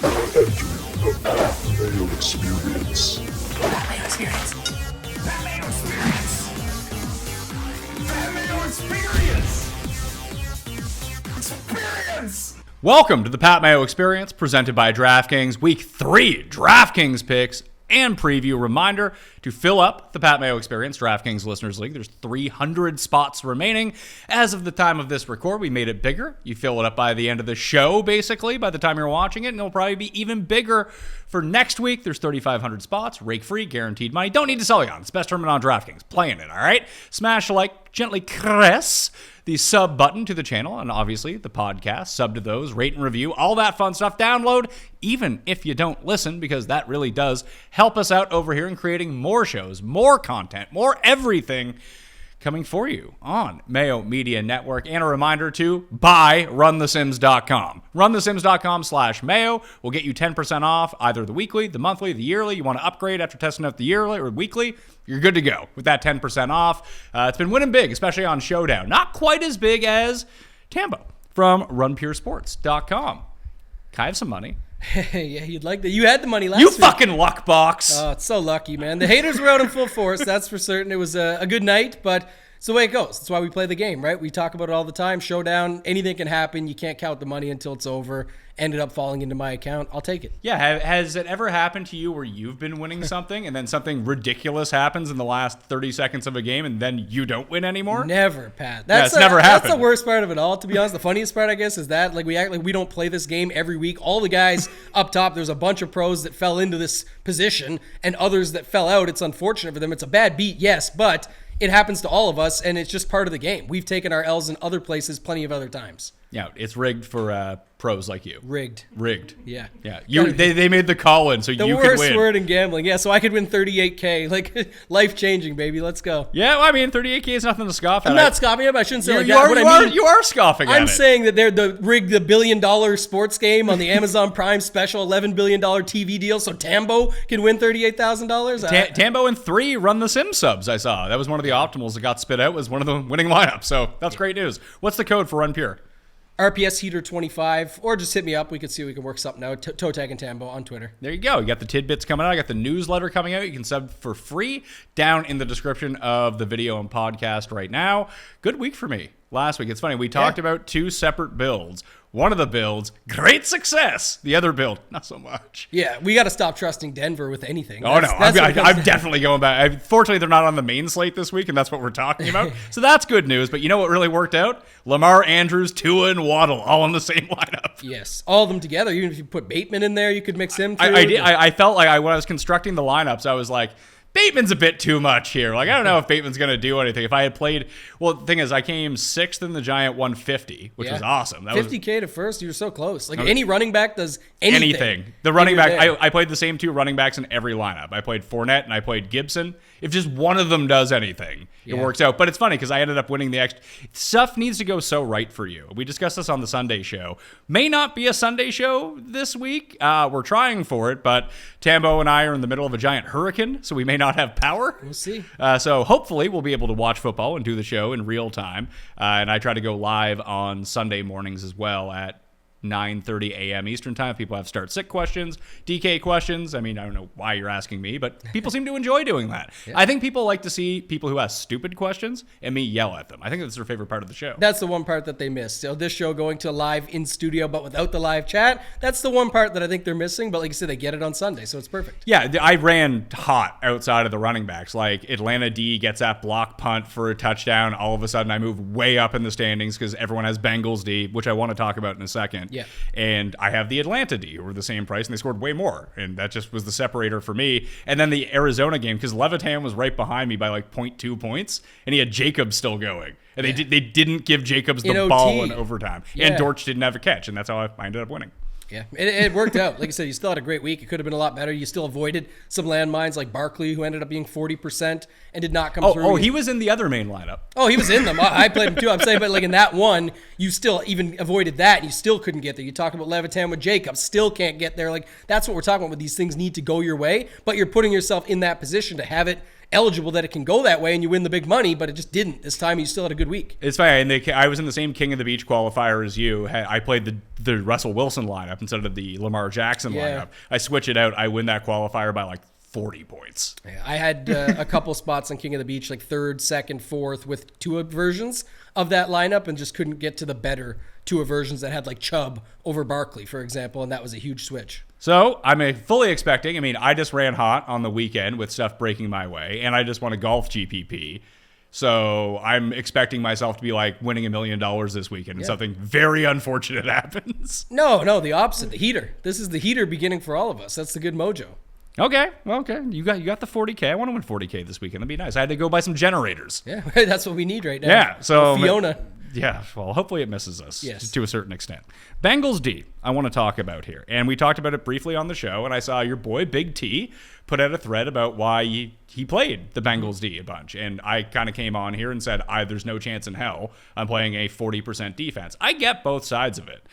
Entering the Pat Mayo Experience. Pat Mayo Experience. Pat Mayo Experience. Pat Mayo Experience. Experience. Welcome to the Pat Mayo Experience, presented by DraftKings. Week 3 DraftKings Picks and preview. Reminder to fill up the Pat Mayo Experience DraftKings Listeners League. There's 300 spots remaining. As of the time of this record, we made it bigger. You fill it up by the end of the show, basically, by the time you're watching it, and it'll probably be even bigger for next week. There's 3,500 spots, rake-free, guaranteed money. Don't need to sell you on. It's the best tournament on DraftKings. Playing it, all right? Smash the like, gently caress the sub button to the channel, and obviously the podcast. Sub to those, rate and review, all that fun stuff. Download, even if you don't listen, because that really does help us out over here in creating more shows, more content, more everything coming for you on Mayo Media Network. And a reminder to buy runthesims.com. Runthesims.com/Mayo will get you 10% off either the weekly, the monthly, the yearly. You want to upgrade after testing out the yearly or weekly, you're good to go with that 10% off. It's been winning big, especially on Showdown. Not quite as big as Tambo from runpuresports.com. Can I have some money? Yeah, you'd like that. You had the money last week. week. You fucking luck box. Oh, it's so lucky, man. The haters were out in full force, that's for certain. It was a good night, but it's the way it goes. That's why we play the game, right? We talk about it all the time. Showdown, anything can happen. You can't count the money until it's over. Ended up falling into my account. I'll take it. Yeah, has it ever happened to you where you've been winning something and then something ridiculous happens in the last 30 seconds of a game and then you don't win anymore? Never, Pat. It's never happened. That's the worst part of it all, to be honest. The funniest part, I guess, is that we act like we don't play this game every week. All the guys up top, there's a bunch of pros that fell into this position and others that fell out. It's unfortunate for them. It's a bad beat, yes, but it happens to all of us, and it's just part of the game. We've taken our L's in other places plenty of other times. Yeah, it's rigged for pros like you. Rigged. Yeah. Yeah. They made the call in so you could win. The worst word in gambling. Yeah, so I could win $38K. Like, life-changing, baby. Let's go. Yeah, well, I mean, $38K is nothing to scoff at. I'm not scoffing at it, but I shouldn't say you, like you that. Are, you are scoffing at it. I'm saying that they're rigged the $1 billion sports game on the Amazon Prime special $11 billion TV deal so Tambo can win $38,000. Tambo and 3 run the sim subs, I saw. That was one of the optimals that got spit out, was one of the winning lineups. So that's great news. What's the code for Run Pure? RPS Heater 25, or just hit me up. We could see if we can work something out. Toe Tag and Tambo on Twitter. There you go. You got the tidbits coming out. I got the newsletter coming out. You can sub for free down in the description of the video and podcast right now. Good week for me last week. It's funny. We talked about 2 separate builds. One of the builds, great success. The other build, not so much. Yeah, we got to stop trusting Denver with anything. I'm definitely going back. Fortunately, they're not on the main slate this week, and that's what we're talking about. So that's good news. But you know what really worked out? Lamar, Andrews, Tua, and Waddle all in the same lineup. Yes, all of them together. Even if you put Bateman in there, you could mix him too. I felt like when I was constructing the lineups, I was like, Bateman's a bit too much here. Like, I don't know if Bateman's going to do anything. If I had played, well, the thing is, I came 6th in the Giant 150, which was awesome. That 50K to first, you were so close. Like, any running back does anything. The running back, I played the same 2 running backs in every lineup. I played Fournette and I played Gibson. If just one of them does anything, it works out. But it's funny because I ended up winning the extra. Stuff needs to go so right for you. We discussed this on the Sunday show. May not be a Sunday show this week. We're trying for it, but Tambo and I are in the middle of a giant hurricane, so we may not have power. We'll see. So hopefully we'll be able to watch football and do the show in real time. And I try to go live on Sunday mornings as well at 9:30 a.m. Eastern time. If people have start sick questions, DK questions. I mean, I don't know why you're asking me, but people seem to enjoy doing that. Yeah. I think people like to see people who ask stupid questions and me yell at them. I think that's their favorite part of the show. That's the one part that they miss. So this show going to live in studio, but without the live chat, that's the one part that I think they're missing. But like you said, they get it on Sunday, so it's perfect. Yeah, I ran hot outside of the running backs. Like Atlanta D gets that block punt for a touchdown. All of a sudden, I move way up in the standings because everyone has Bengals D, which I want to talk about in a second. Yeah. And I have the Atlanta D, who were the same price, and they scored way more. And that just was the separator for me. And then the Arizona game, because Levitan was right behind me by like 0.2 points, and he had Jacobs still going. And they didn't give Jacobs the ball in overtime. Yeah. And Dortch didn't have a catch, and that's how I ended up winning. Yeah, it worked out. Like I said, you still had a great week. It could have been a lot better. You still avoided some landmines like Barkley, who ended up being 40% and did not come through. Oh, he was in the other main lineup. Oh, he was in them. I played him too. I'm saying, but like in that one, you still even avoided that. And you still couldn't get there. You talk about Levitan with Jacobs, still can't get there. Like that's what we're talking about. These things need to go your way, but you're putting yourself in that position to have it eligible that it can go that way and you win the big money, but it just didn't. This time you still had a good week. It's funny. And I was in the same King of the Beach qualifier as you. I played the Russell Wilson lineup instead of the Lamar Jackson lineup. I switch it out. I win that qualifier by like 40 points. Yeah, I had a couple spots on King of the Beach, like third, second, fourth, with two versions of that lineup, and just couldn't get to the better two versions that had like Chubb over Barkley, for example, and that was a huge switch. So I'm fully expecting. I mean, I just ran hot on the weekend with stuff breaking my way, and I just won a golf GPP. So I'm expecting myself to be like winning $1 million this weekend, and something very unfortunate happens. No, the opposite. The heater. This is the heater beginning for all of us. That's the good mojo. Okay. You got the 40K. I want to win 40K this weekend. That'd be nice. I had to go buy some generators. Yeah, that's what we need right now. Yeah. So Fiona. Yeah. Well, hopefully it misses us. Yes. To a certain extent. Bengals D. I want to talk about here, and we talked about it briefly on the show. And I saw your boy Big T put out a thread about why he played the Bengals D a bunch, and I kind of came on here and said, there's no chance in hell I'm playing a 40% defense. I get both sides of it.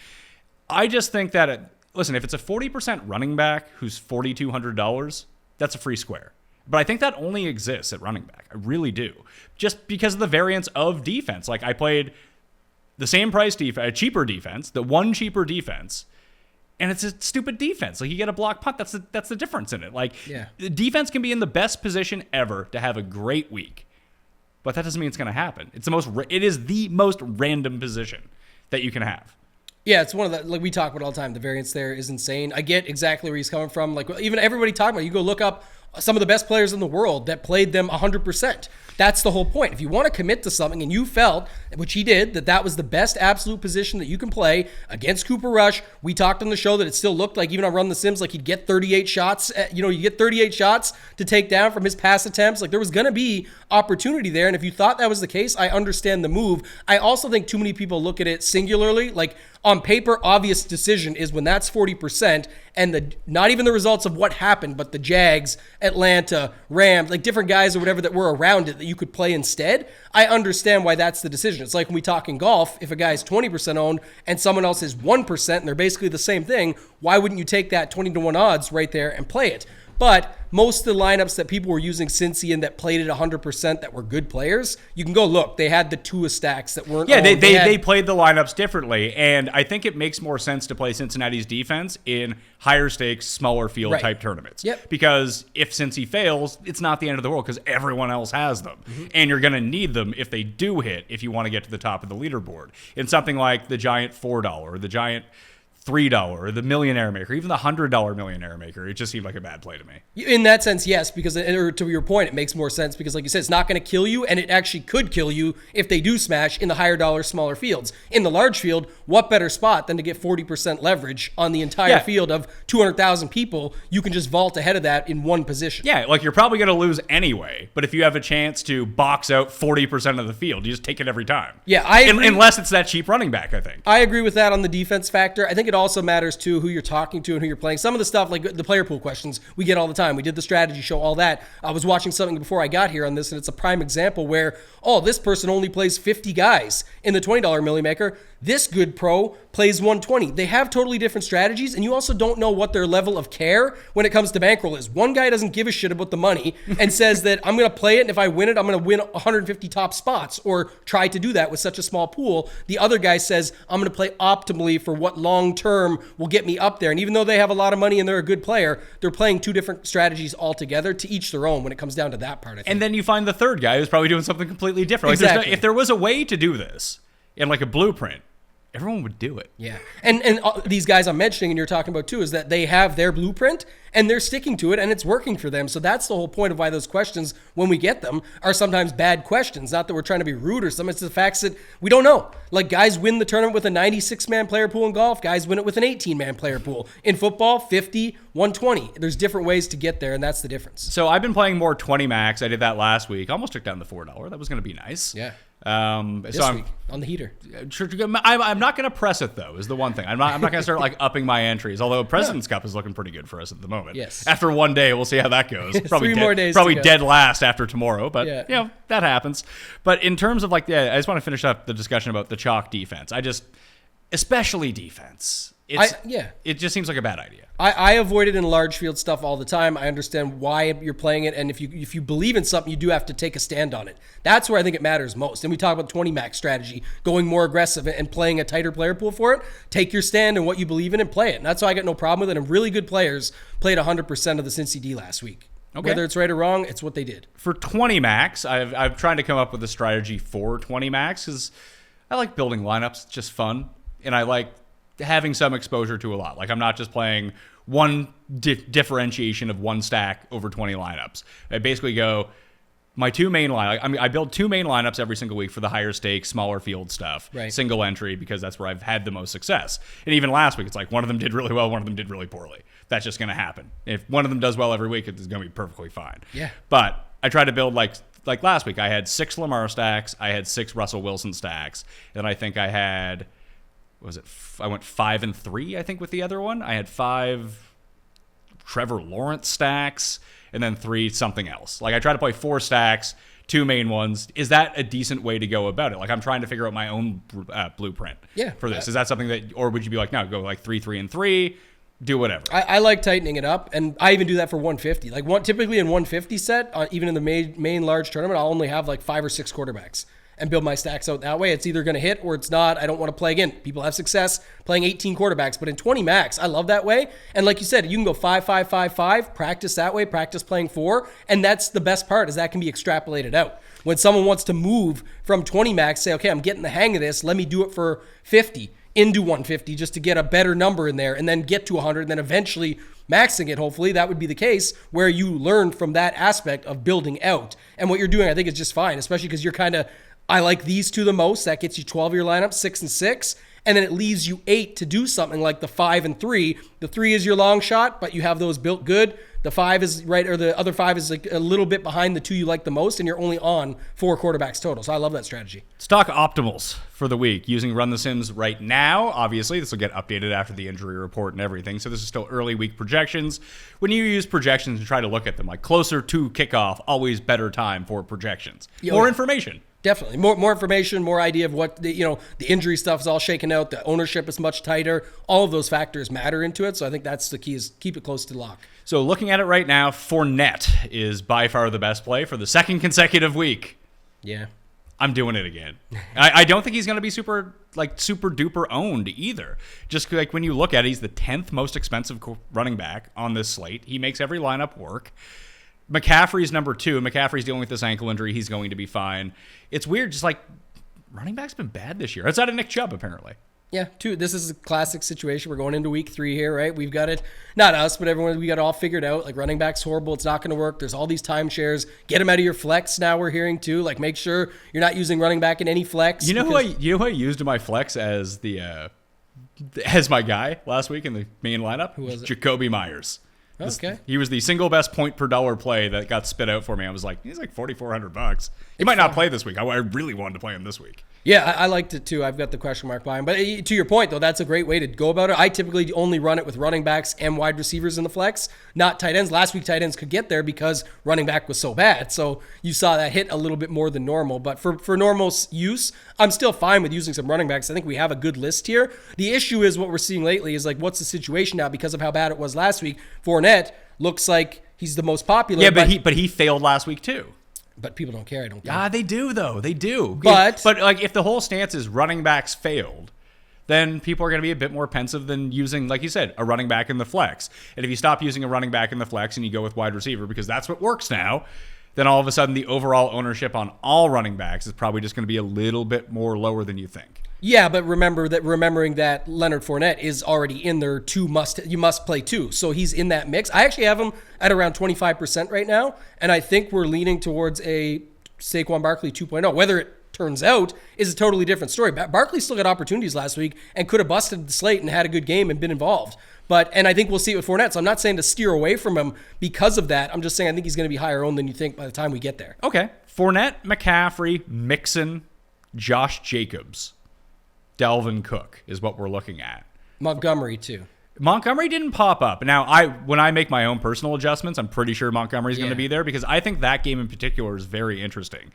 I just think that listen, if it's a 40% running back who's $4,200, that's a free square. But I think that only exists at running back. I really do. Just because of the variance of defense. Like I played the same price defense, a cheaper defense, the one cheaper defense, and it's a stupid defense. Like you get a block punt. That's the difference in it. Like the defense can be in the best position ever to have a great week. But that doesn't mean it's going to happen. It is the most random position that you can have. Yeah, it's one of the, like we talk about all the time, the variance there is insane. I get exactly where he's coming from. Like even everybody talking about, you go look up some of the best players in the world that played them 100%. That's the whole point. If you want to commit to something and you felt, which he did, that was the best absolute position that you can play against Cooper Rush. We talked on the show that it still looked like, even on Run the Sims, like he'd get 38 shots. You get 38 shots to take down from his pass attempts. Like there was going to be opportunity there. And if you thought that was the case, I understand the move. I also think too many people look at it singularly. Like on paper, obvious decision is when that's 40% and not even the results of what happened, but the Jags, Atlanta, Rams, like different guys or whatever that were around it that you could play instead. I understand why that's the decision. It's like when we talk in golf, if a guy's 20% owned and someone else is 1% and they're basically the same thing, why wouldn't you take that 20-1 odds right there and play it? But most of the lineups that people were using Cincy and that played at 100% that were good players, you can go look. They had the Tua stacks that weren't. Yeah, they played the lineups differently, and I think it makes more sense to play Cincinnati's defense in higher stakes, smaller field type tournaments. Yep. Because if Cincy fails, it's not the end of the world because everyone else has them, and you're going to need them if they do hit if you want to get to the top of the leaderboard. In something like the Giant $4 or the Giant $3 or the Millionaire Maker, even the $100 Millionaire Maker, it just seemed like a bad play to me. In that sense, yes, because to your point, it makes more sense because, like you said, it's not going to kill you, and it actually could kill you if they do smash in the higher dollar, smaller fields. In the large field, what better spot than to get 40% leverage on the entire field of 200,000 people? You can just vault ahead of that in one position. Yeah, like you're probably going to lose anyway, but if you have a chance to box out 40% of the field, you just take it every time. Yeah, I agree. Unless it's that cheap running back, I think. I agree with that on the defense factor. I think it also matters too who you're talking to and who you're playing. Some of the stuff like the player pool questions we get all the time. We did the strategy show, all that. I was watching something before I got here on this, and it's a prime example where, this person only plays 50 guys in the $20 Millie Maker. This good pro plays 120. They have totally different strategies, and you also don't know what their level of care when it comes to bankroll is. One guy doesn't give a shit about the money and says that I'm going to play it, and if I win it, I'm going to win 150 top spots, or try to do that with such a small pool. The other guy says, I'm going to play optimally for what long-term will get me up there. And even though they have a lot of money and they're a good player, they're playing two different strategies altogether, to each their own when it comes down to that part, I think. And then you find the third guy who's probably doing something completely different. Like Exactly. if there was a way to do this in like a blueprint, everyone would do it. Yeah. And these guys I'm mentioning and you're talking about too is that they have their blueprint and they're sticking to it and it's working for them. So that's the whole point of why those questions, when we get them, are sometimes bad questions. Not that we're trying to be rude or something. It's the facts that we don't know. Like guys win the tournament with a 96-man player pool in golf. Guys win it with an 18-man player pool. In football, 50, 120. There's different ways to get there, and that's the difference. So I've been playing more 20 max. I did that last week. Almost took down the $4. That was going to be nice. Yeah. This week on the heater. I'm not going to press it though. Is the one thing. I'm not going to start like upping my entries. Although President's Cup is looking pretty good for us at the moment. Yes. After one day, we'll see how that goes. Probably 3 more days. Probably to go. dead last after tomorrow. But Yeah. that happens. But in terms of I just want to finish up the discussion about the chalk defense. Especially defense. It just seems like a bad idea. I avoid it in large field stuff all the time. I understand why you're playing it, and if you believe in something, you do have to take a stand on it. That's where I think it matters most. And we talk about 20 max strategy, going more aggressive and playing a tighter player pool for it. Take your stand and what you believe in and play it. And that's why I got no problem with it. And really good players played 100% of the Cincy D last week. Okay. Whether it's right or wrong, it's what they did. For 20 max, I've tried to come up with a strategy for 20 max because I like building lineups. It's just fun, and I like having some exposure to a lot. Like I'm not just playing one differentiation of one stack over 20 lineups. I basically go my two main lineups. I mean, I build two main lineups every single week for the higher stakes, smaller field stuff, right. Single entry, because that's where I've had the most success. And even last week, it's like one of them did really well, one of them did really poorly. That's just going to happen. If one of them does well every week, it's going to be perfectly fine. Yeah. But I try to build like last week, I had 6 Lamar stacks, I had 6 Russell Wilson stacks, and I think I had, I went 5 and 3, I think, with the other one. I had 5 Trevor Lawrence stacks, and then 3 something else. Like I try to play 4 stacks, 2 main ones. Is that a decent way to go about it? Like I'm trying to figure out my own blueprint for this. Is that something that, or would you be like, no, go like 3, 3, and 3, do whatever? I like tightening it up, and I even do that for 150. Like typically in 150 set, even in the main large tournament, I'll only have like 5 or 6 quarterbacks and build my stacks out that way. It's either going to hit or it's not. I don't want to play again. People have success playing 18 quarterbacks, but in 20 max, I love that way. And like you said, you can go 5, 5, 5, 5, practice that way, practice playing 4. And that's the best part, is that can be extrapolated out. When someone wants to move from 20 max, say, okay, I'm getting the hang of this. Let me do it for 50 into 150 just to get a better number in there, and then get to 100, and then eventually maxing it. Hopefully that would be the case where you learn from that aspect of building out. And what you're doing, I think, is just fine, especially because you're kind of, I like these two the most. That gets you 12 of your lineup, 6 and 6. And then it leaves you 8 to do something like the 5 and 3. The 3 is your long shot, but you have those built good. The 5 is right, or the other 5 is like a little bit behind the 2 you like the most, and you're only on 4 quarterbacks total. So I love that strategy. Stock optimals for the week using Run the Sims right now. Obviously, this will get updated after the injury report and everything. So this is still early week projections. When you use projections and try to look at them, like closer to kickoff, always better time for projections. More information. Definitely. More information, more idea of what the injury stuff is all shaken out. The ownership is much tighter. All of those factors matter into it. So I think that's the key, is keep it close to lock. So looking at it right now, Fournette is by far the best play for the second consecutive week. Yeah. I'm doing it again. I don't think he's going to be super duper owned either. Just like when you look at it, he's the 10th most expensive running back on this slate. He makes every lineup work. McCaffrey's number 2. McCaffrey's dealing with this ankle injury. He's going to be fine. It's weird. Just like running back's been bad this year. Outside of Nick Chubb, apparently. Yeah, this is a classic situation. We're going into week 3 here, right? We've got it, not us, but everyone, we got it all figured out. Like running back's horrible. It's not going to work. There's all these timeshares. Get them out of your flex now, we're hearing too. Like make sure you're not using running back in any flex. You know who I used in my flex as as my guy last week in the main lineup? Who was it? Jacoby Myers. Okay. He was the single best point per dollar play that got spit out for me. I was like, he's like $4,400. He might not play this week. I really wanted to play him this week. Yeah, I liked it too. I've got the question mark by him. But to your point, though, that's a great way to go about it. I typically only run it with running backs and wide receivers in the flex, not tight ends. Last week, tight ends could get there because running back was so bad. So you saw that hit a little bit more than normal. But for normal use, I'm still fine with using some running backs. I think we have a good list here. The issue is what we're seeing lately is like, what's the situation now because of how bad it was last week? Fournette looks like he's the most popular. Yeah, but he failed last week too. But people don't care, I don't think. Ah, they do, though. They do. But like, if the whole stance is running backs failed, then people are going to be a bit more pensive than using, like you said, a running back in the flex. And if you stop using a running back in the flex and you go with wide receiver, because that's what works now, then all of a sudden the overall ownership on all running backs is probably just going to be a little bit more lower than you think. Yeah, but remembering that Leonard Fournette is already in there, you must play 2. So he's in that mix. I actually have him at around 25% right now, and I think we're leaning towards a Saquon Barkley 2.0. Whether it turns out is a totally different story. Barkley still got opportunities last week and could have busted the slate and had a good game and been involved. And I think we'll see it with Fournette. So I'm not saying to steer away from him because of that. I'm just saying I think he's going to be higher owned than you think by the time we get there. Okay. Fournette, McCaffrey, Mixon, Josh Jacobs, Dalvin Cook is what we're looking at. Montgomery too. Montgomery didn't pop up. Now, when I make my own personal adjustments, I'm pretty sure Montgomery's going to be there because I think that game in particular is very interesting.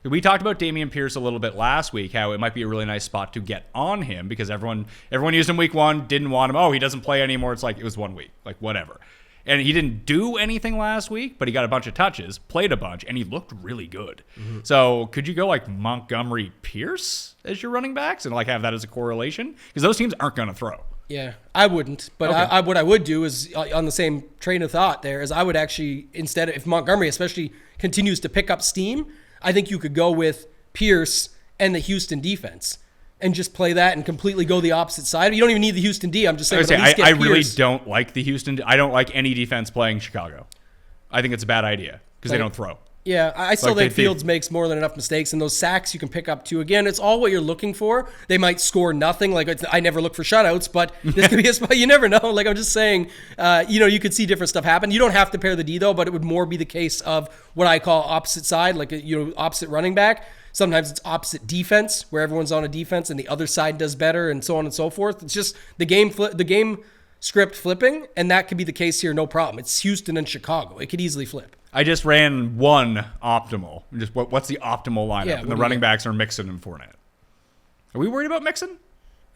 We talked about Dameon Pierce a little bit last week, how it might be a really nice spot to get on him because everyone used him week 1, didn't want him. Oh, he doesn't play anymore. It's like it was 1 week, like whatever. And he didn't do anything last week, but he got a bunch of touches, played a bunch, and he looked really good. Mm-hmm. So could you go like Montgomery Pierce as your running backs and like have that as a correlation? Because those teams aren't going to throw. Yeah, I wouldn't. But okay. What I would do is, on the same train of thought there, is I would actually, instead, if Montgomery especially continues to pick up steam, I think you could go with Pierce and the Houston defense and just play that and completely go the opposite side. You don't even need the Houston D. I'm just saying. I really don't like the Houston. I don't like any defense playing Chicago. I think it's a bad idea because they don't throw. Yeah, I still think Fields makes more than enough mistakes, and those sacks you can pick up too. Again, it's all what you're looking for. They might score nothing. Like I never look for shutouts, but this could be a spot. You never know. Like I'm just saying, you could see different stuff happen. You don't have to pair the D though, but it would more be the case of what I call opposite side, like opposite running back. Sometimes it's opposite defense, where everyone's on a defense and the other side does better, and so on and so forth. It's just the game script flipping, and that could be the case here, no problem. It's Houston and Chicago. It could easily flip. I just ran one optimal. Just what's the optimal lineup? Yeah, and the running backs are Mixon and Fournette. Are we worried about Mixon?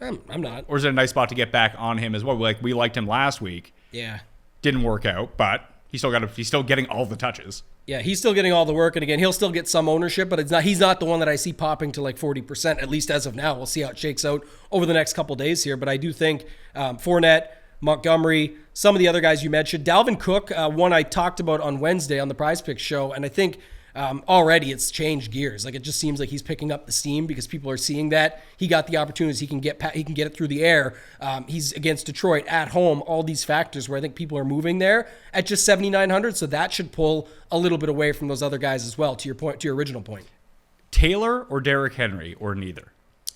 I'm not. Or is it a nice spot to get back on him as well? Like we liked him last week. Yeah. Didn't work out, but he's still getting all the touches. Yeah, he's still getting all the work, and again, he'll still get some ownership, but he's not the one that I see popping to like 40%, at least as of now. We'll see how it shakes out over the next couple days here, but I do think Fournette, Montgomery, some of the other guys you mentioned. Dalvin Cook, one I talked about on Wednesday on the Prize Picks show, and I think already it's changed gears. Like it just seems like he's picking up the steam because people are seeing that he got the opportunities. He can get it through the air. He's against Detroit at home. All these factors where I think people are moving there at just 7,900. So that should pull a little bit away from those other guys as well. To your original point, Taylor or Derrick Henry or neither?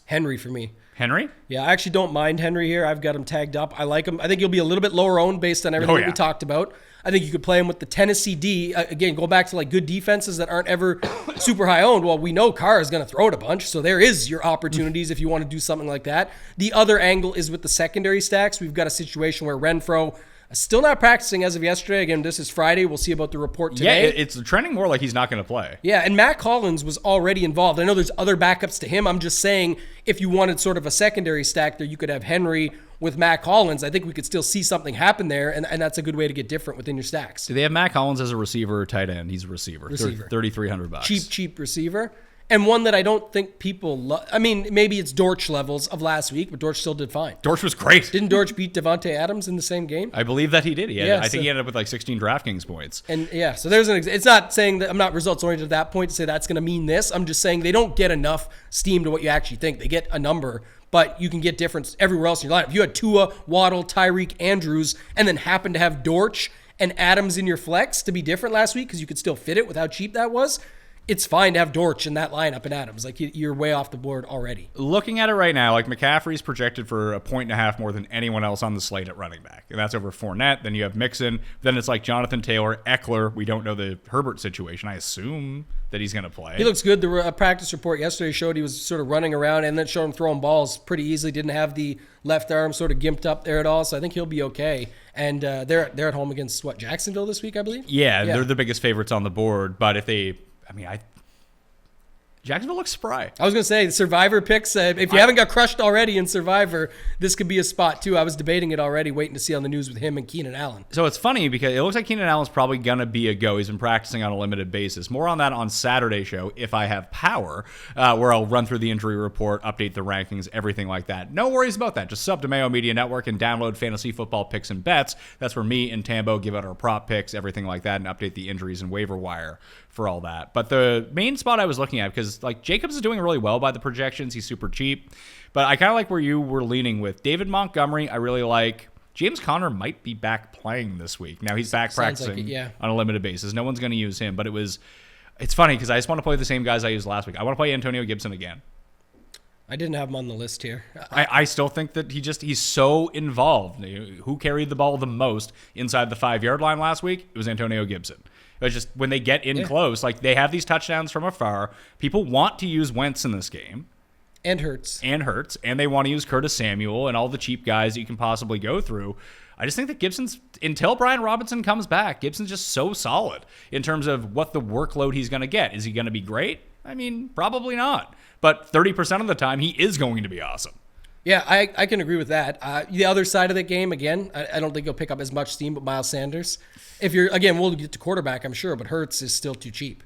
Henry for me. Henry? Yeah, I actually don't mind Henry here. I've got him tagged up. I like him. I think he'll be a little bit lower owned based on everything that we talked about. I think you could play him with the Tennessee D. Again, go back to like good defenses that aren't ever super high owned. Well, we know Carr is going to throw it a bunch, so there is your opportunities if you want to do something like that. The other angle is with the secondary stacks. We've got a situation where Renfrow still not practicing as of yesterday. Again, this is Friday. We'll see about the report today. Yeah, it's trending more like he's not going to play. Yeah, and Matt Collins was already involved. I know there's other backups to him. I'm just saying if you wanted sort of a secondary stack there, you could have Henry with Matt Collins. I think we could still see something happen there, and that's a good way to get different within your stacks. Do they have Matt Collins as a receiver or tight end? He's a receiver. $3,300. Cheap receiver. And one that I don't think people love. I mean, maybe it's Dortch levels of last week, but Dortch still did fine. Dortch was great. Didn't Dortch beat Devontae Adams in the same game? I believe that he did. I think he ended up with like 16 DraftKings points. And yeah, so there's it's not saying that I'm not results oriented at that point to say that's going to mean this. I'm just saying they don't get enough steam to what you actually think. They get a number, but you can get difference everywhere else in your lineup. If you had Tua, Waddle, Tyreek, Andrews, and then happen to have Dortch and Adams in your flex to be different last week because you could still fit it with how cheap that was, it's fine to have Dortch in that lineup and Adams. Like you're way off the board already. Looking at it right now, like McCaffrey's projected for 1.5 more than anyone else on the slate at running back. And that's over Fournette. Then you have Mixon. Then it's like Jonathan Taylor, Eckler. We don't know the Herbert situation. I assume that he's going to play. He looks good. The practice report yesterday showed he was sort of running around and then showed him throwing balls pretty easily. Didn't have the left arm sort of gimped up there at all. So I think he'll be okay. And they're at home against, Jacksonville this week, I believe? Yeah, they're the biggest favorites on the board. But if they... Jacksonville looks spry. I was going to say, Survivor picks, if you haven't got crushed already in Survivor, this could be a spot too. I was debating it already, waiting to see on the news with him and Keenan Allen. So it's funny because it looks like Keenan Allen's probably going to be a go. He's been practicing on a limited basis. More on that on Saturday show, if I have power, where I'll run through the injury report, update the rankings, everything like that. No worries about that. Just sub to Mayo Media Network and download Fantasy Football Picks and Bets. That's where me and Tambo give out our prop picks, everything like that, and update the injuries and waiver wire for all that. But the main spot I was looking at, because like Jacobs is doing really well by the projections. He's super cheap. But I kind of like where you were leaning with David Montgomery. I really like. James Conner might be back playing this week. Now he's back practicing on a limited basis. No one's going to use him. But it's funny because I just want to play the same guys I used last week. I want to play Antonio Gibson again. I didn't have him on the list here. I still think that he's so involved. Who carried the ball the most inside the 5-yard line last week? It was Antonio Gibson. It's just when they get in close, like they have these touchdowns from afar. People want to use Wentz in this game. And Hurts. And they want to use Curtis Samuel and all the cheap guys that you can possibly go through. I just think that Gibson's, until Brian Robinson comes back, Gibson's just so solid in terms of what the workload he's going to get. Is he going to be great? I mean, probably not. But 30% of the time, he is going to be awesome. Yeah, I can agree with that. The other side of the game, again, I don't think he'll pick up as much steam, but Miles Sanders. If you're, again, we'll get to quarterback, I'm sure, but Hurts is still too cheap.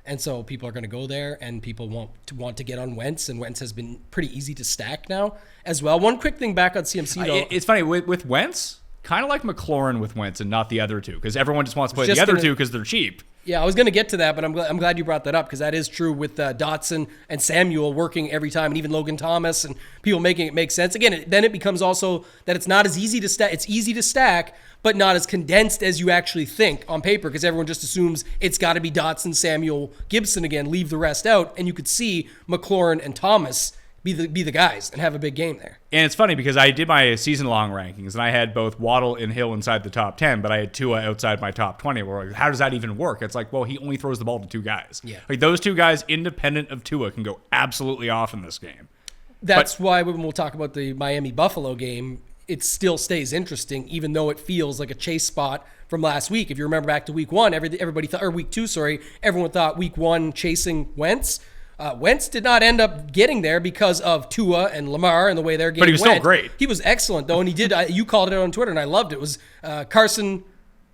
And so people are going to go there, and people want to get on Wentz, and Wentz has been pretty easy to stack now as well. One quick thing back on CMC, though. It's funny, with Wentz, kind of like McLaurin with Wentz and not the other two, because everyone just wants to play the other two because they're cheap. Yeah, I was going to get to that, but I'm glad you brought that up, because that is true with Dotson and Samuel working every time, and even Logan Thomas, and people making it make sense. Again, then it becomes also that it's not as easy to stack. It's easy to stack, but not as condensed as you actually think on paper, because everyone just assumes it's got to be Dotson, Samuel, Gibson again, leave the rest out, and you could see McLaurin and Thomas be the guys and have a big game there. And it's funny because I did my season-long rankings, and I had both Waddle and Hill inside the top 10, but I had Tua outside my top 20. Where like, how does that even work? It's like, well, he only throws the ball to two guys. Yeah. Like those two guys, independent of Tua, can go absolutely off in this game. That's why when we'll talk about the Miami-Buffalo game, it still stays interesting, even though it feels like a chase spot from last week. If you remember back to week one, everybody thought, or week two, sorry, everyone thought week one chasing Wentz. Wentz did not end up getting there because of Tua and Lamar and the way their game went. But he was still great. He was excellent, though, and he did. You called it out on Twitter, and I loved it. It was Carson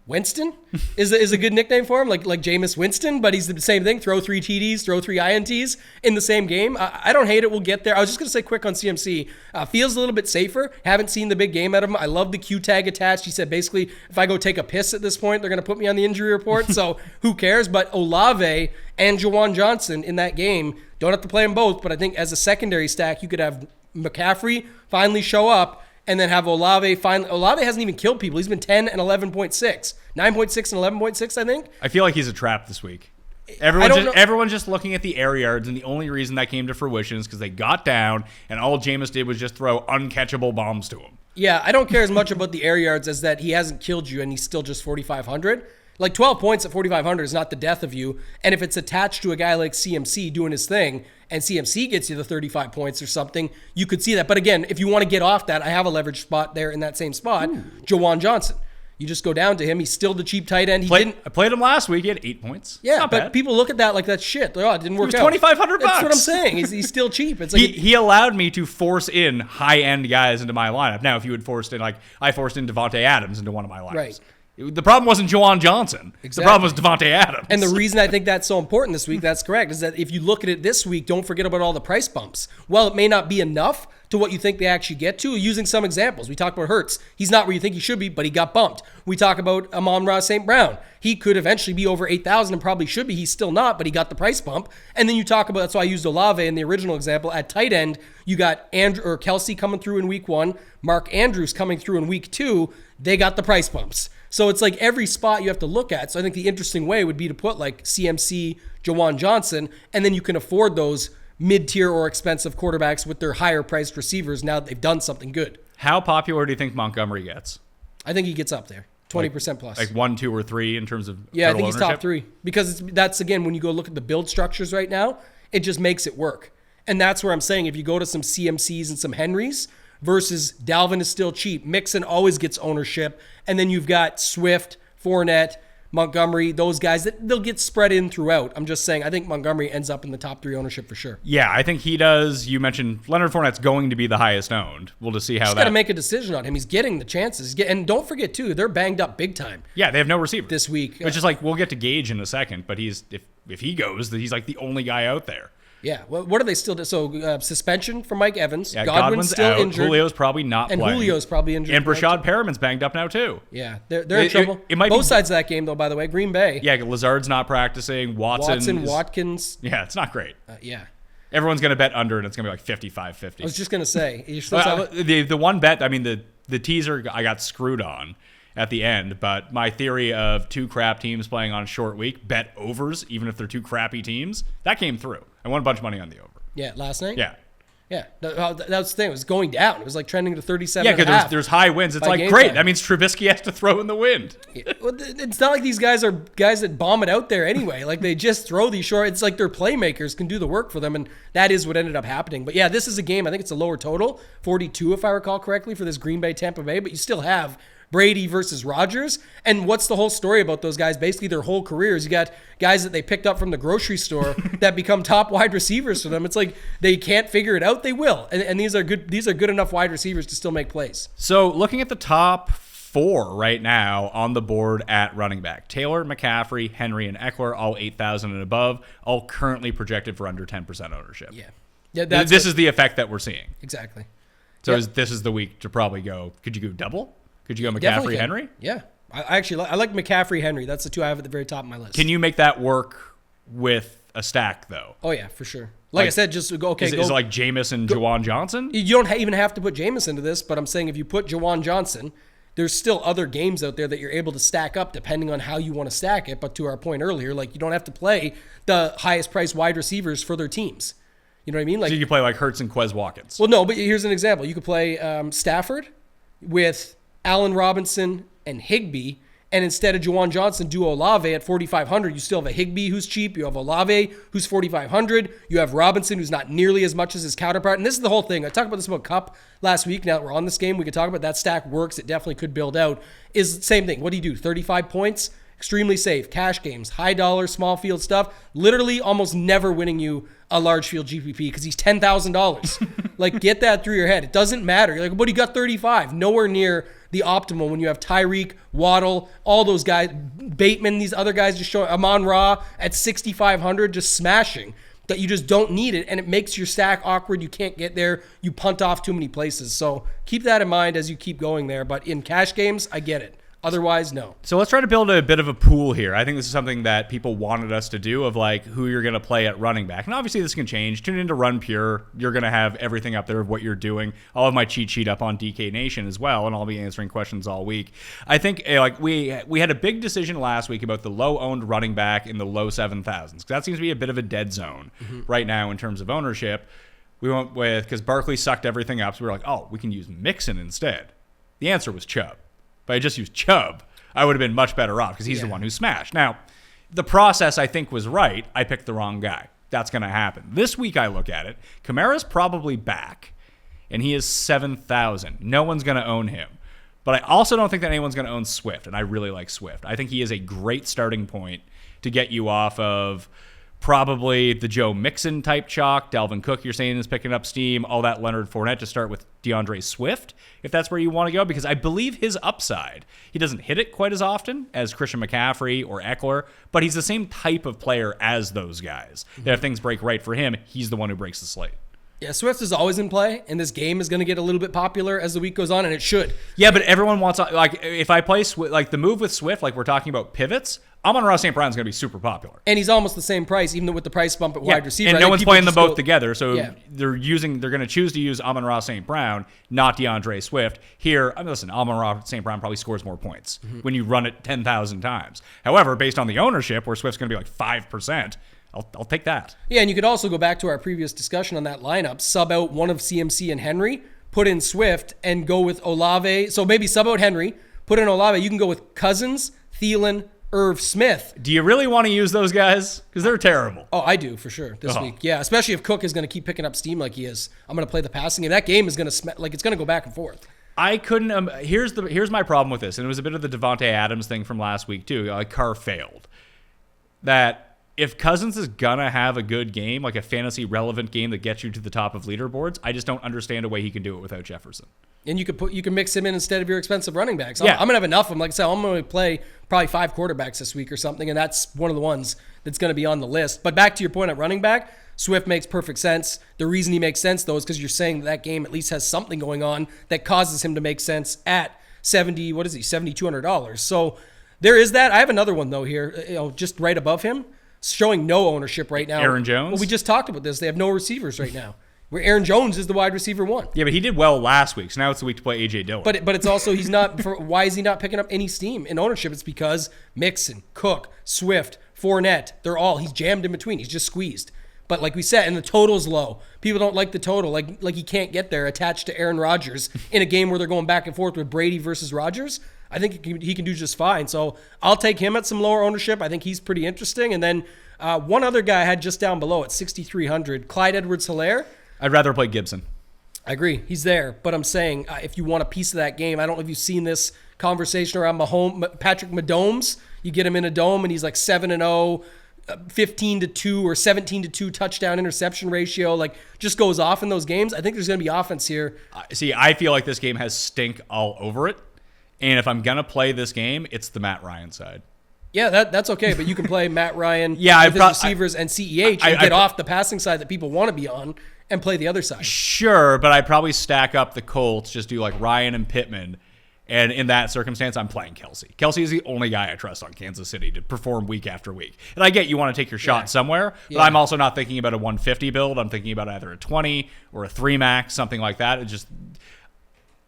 Winston is a good nickname for him, like Jameis Winston, but he's the same thing. Throw 3 TDs, throw 3 INTs in the same game. I don't hate it. We'll get there. I was just going to say quick on CMC. Feels a little bit safer. Haven't seen the big game out of him. I love the Q tag attached. He said basically if I go take a piss at this point, they're going to put me on the injury report. So who cares? But Olave and Juwan Johnson in that game, don't have to play them both, but I think as a secondary stack, you could have McCaffrey finally show up and then have Olave finally. Olave hasn't even killed people. He's been 10 and 11.6. 9.6 and 11.6, I think. I feel like he's a trap this week. Everyone's just looking at the air yards, and the only reason that came to fruition is because they got down, and all Jameis did was just throw uncatchable bombs to him. Yeah, I don't care as much about the air yards as that he hasn't killed you, and he's still just 4,500. Like 12 points at 4,500 is not the death of you. And if it's attached to a guy like CMC doing his thing and CMC gets you the 35 points or something, you could see that. But again, if you want to get off that, I have a leverage spot there in that same spot, Juwan Johnson. You just go down to him. He's still the cheap tight end. I played him last week. He had 8 points. Yeah, not but bad. People look at that like that's shit. Like, oh, it didn't work out. $2,500. That's what I'm saying. He's still cheap. It's like he allowed me to force in high-end guys into my lineup. Now, if you had forced in, I forced in Devontae Adams into one of my lineups. Right. The problem wasn't Juwan Johnson. Exactly. The problem was Devontae Adams. And the reason I think that's so important this week, that's correct, is that if you look at it this week, don't forget about all the price bumps. Well, it may not be enough to what you think they actually get to. Using some examples, we talked about Hurts. He's not where you think he should be, but he got bumped. We talk about Amon-Ra St. Brown. He could eventually be over 8,000 and probably should be. He's still not, but he got the price bump. And then you talk about, that's why I used Olave in the original example. At tight end, you got Kelsey coming through in week 1, Mark Andrews coming through in week 2. They got the price bumps. So it's like every spot you have to look at. So I think the interesting way would be to put like CMC, Juwan Johnson, and then you can afford those mid-tier or expensive quarterbacks with their higher-priced receivers now that they've done something good. How popular do you think Montgomery gets? I think he gets up there, 20% plus. Like 1, 2, or 3 in terms of I think he's ownership? top 3. Because that's, again, when you go look at the build structures right now, it just makes it work. And that's where I'm saying if you go to some CMCs and some Henrys versus Dalvin is still cheap, Mixon always gets ownership, and then you've got Swift, Fournette, Montgomery, those guys, that they'll get spread in throughout. I'm just saying, I think Montgomery ends up in the top 3 ownership for sure. Yeah, I think he does. You mentioned Leonard Fournette's going to be the highest owned. We'll just see how Just got to make a decision on him. He's getting the chances. And don't forget, too, they're banged up big time. Yeah, they have no receiver this week. Which is like, we'll get to Gage in a second, but if he goes, he's like the only guy out there. Yeah, what are they still do? So suspension for Mike Evans. Yeah, Godwin's still out. injured. Julio's probably not and playing. Julio's probably injured. And Rashad Perriman's banged up now too. Yeah, they're in trouble. It might both be, sides of that game though. By the way, Green Bay. Yeah, Lazard's not practicing. Watkins. Yeah, it's not great. Yeah. Everyone's gonna bet under, and it's gonna be like 55-50. I was just gonna say the one bet. I mean the teaser I got screwed on at the end, but my theory of 2 crap teams playing on a short week, bet overs even if they're 2 crappy teams, that came through. I won a bunch of money on the over. Yeah, last night? Yeah. Yeah, that was the thing. It was going down. It was like trending to 37. Yeah, because there's high winds. It's like, great. That means Trubisky has to throw in the wind. Well, it's not like these guys are guys that bomb it out there anyway. Like, they just throw these short. It's like their playmakers can do the work for them, and that is what ended up happening. But yeah, this is a game. I think it's a lower total, 42 if I recall correctly, for this Green Bay Tampa Bay. But you still have Brady versus Rodgers. And what's the whole story about those guys? Basically, their whole careers. You got guys that they picked up from the grocery store that become top wide receivers for them. It's like they can't figure it out. They will. And these are good enough wide receivers to still make plays. So looking at the top 4 right now on the board at running back, Taylor, McCaffrey, Henry, and Eckler, all 8,000 and above, all currently projected for under 10% ownership. Yeah, this is the effect that we're seeing. Exactly. So this is the week to probably go. Could you go double? Could you go Definitely McCaffrey, can. Henry? Yeah. I like McCaffrey, Henry. That's the two I have at the very top of my list. Can you make that work with a stack, though? Oh, yeah, for sure. Like I said, just go, okay. Is it like Jameis and Juwan Johnson? You don't even have to put Jameis into this, but I'm saying if you put Juwan Johnson, there's still other games out there that you're able to stack up depending on how you want to stack it. But to our point earlier, like you don't have to play the highest priced wide receivers for their teams. You know what I mean? Like so you can play like Hurts and Quez Watkins. Well, no, but here's an example. You could play Stafford with Allen Robinson and Higbee, and instead of Juwan Johnson, do Olave at 4,500. You still have a Higbee who's cheap. You have Olave who's 4,500. You have Robinson who's not nearly as much as his counterpart. And this is the whole thing. I talked about this about Cup last week. Now that we're on this game, we could talk about that stack works. It definitely could build out. Is the same thing. What do you do? 35 points? Extremely safe. Cash games. High dollar, small field stuff. Literally almost never winning you a large field GPP because he's $10,000. Like, get that through your head. It doesn't matter. You're like, but he got 35. Nowhere near the optimal when you have Tyreek, Waddle, all those guys, Bateman, these other guys just showing, Amon-Ra at 6,500 just smashing, that you just don't need it, and it makes your stack awkward. You can't get there. You punt off too many places. So keep that in mind as you keep going there. But in cash games, I get it. Otherwise, no. So let's try to build a bit of a pool here. I think this is something that people wanted us to do of like who you're going to play at running back. And obviously this can change. Tune into Run Pure. You're going to have everything up there of what you're doing. I'll have my cheat sheet up on DK Nation as well, and I'll be answering questions all week. I think like we had a big decision last week about the low-owned running back in the low 7,000s. That seems to be a bit of a dead zone right now in terms of ownership. We went with, because Barkley sucked everything up, so we were like, oh, we can use Mixon instead. The answer was Chubb. If I just used Chubb, I would have been much better off because he's the one who smashed. Now, the process I think was right. I picked the wrong guy. That's going to happen. This week I look at it. Kamara's probably back, and he is 7,000. No one's going to own him. But I also don't think that anyone's going to own Swift, and I really like Swift. I think he is a great starting point to get you off of probably the Joe Mixon type chalk. Dalvin Cook, you're saying, is picking up steam. All that Leonard Fournette to start with DeAndre Swift, if that's where you want to go, because I believe his upside, he doesn't hit it quite as often as Christian McCaffrey or Eckler, but he's the same type of player as those guys. That if things break right for him, he's the one who breaks the slate. Yeah, Swift is always in play, and this game is going to get a little bit popular as the week goes on, and it should. Yeah, but everyone wants, like, if I play like the move with Swift, like we're talking about pivots, Amon-Ra St. Brown's going to be super popular. And he's almost the same price, even with the price bump at wide receiver. And no one's playing them both together, so they're going to choose to use Amon-Ra St. Brown, not DeAndre Swift. Here, I mean, listen, Amon-Ra St. Brown probably scores more points when you run it 10,000 times. However, based on the ownership, where Swift's going to be like 5%, I'll take that. Yeah, and you could also go back to our previous discussion on that lineup, sub out one of CMC and Henry, put in Swift, and go with Olave. So maybe sub out Henry, put in Olave. You can go with Cousins, Thielen, Irv Smith. Do you really want to use those guys? Because they're terrible. Oh, I do, for sure, this week. Yeah, especially if Cook is going to keep picking up steam like he is. I'm going to play the passing game. That game is going to, it's going to go back and forth. I couldn't, here's my problem with this, and it was a bit of the Devontae Adams thing from last week too. Like Carr failed. That if Cousins is gonna have a good game, like a fantasy relevant game that gets you to the top of leaderboards, I just don't understand a way he can do it without Jefferson. And you can mix him in instead of your expensive running backs. I'm gonna have enough of them. Like I said, I'm gonna play probably 5 quarterbacks this week or something, and that's one of the ones that's gonna be on the list. But back to your point at running back, Swift makes perfect sense. The reason he makes sense though is because you're saying that game at least has something going on that causes him to make sense at $7,200. So there is that. I have another one though here, just right above him, showing no ownership right now. Aaron Jones? Well, we just talked about this. They have no receivers right now. Where Aaron Jones is the wide receiver 1. Yeah, but he did well last week, so now it's the week to play A.J. Dillon. But it's also, he's not, why is he not picking up any steam in ownership? It's because Mixon, Cook, Swift, Fournette, he's jammed in between. He's just squeezed. But like we said, and the total's low. People don't like the total. Like he can't get there attached to Aaron Rodgers in a game where they're going back and forth with Brady versus Rodgers. I think he can do just fine. So I'll take him at some lower ownership. I think he's pretty interesting. And then one other guy I had just down below at 6,300, Clyde Edwards-Helaire. I'd rather play Gibson. I agree. He's there. But I'm saying if you want a piece of that game, I don't know if you've seen this conversation around Patrick Mahomes. You get him in a dome and he's like 7-0, 15-2 or 17-2 touchdown interception ratio. Like just goes off in those games. I think there's going to be offense here. See, I feel like this game has stink all over it. And if I'm going to play this game, it's the Matt Ryan side. Yeah, that's okay, but you can play Matt Ryan with his receivers and CEH and get off the passing side that people want to be on and play the other side. Sure, but I'd probably stack up the Colts, just do like Ryan and Pittman. And in that circumstance, I'm playing Kelsey. Kelsey is the only guy I trust on Kansas City to perform week after week. And I get you want to take your shot somewhere, but I'm also not thinking about a 150 build. I'm thinking about either a 20 or a 3 max, something like that. It just...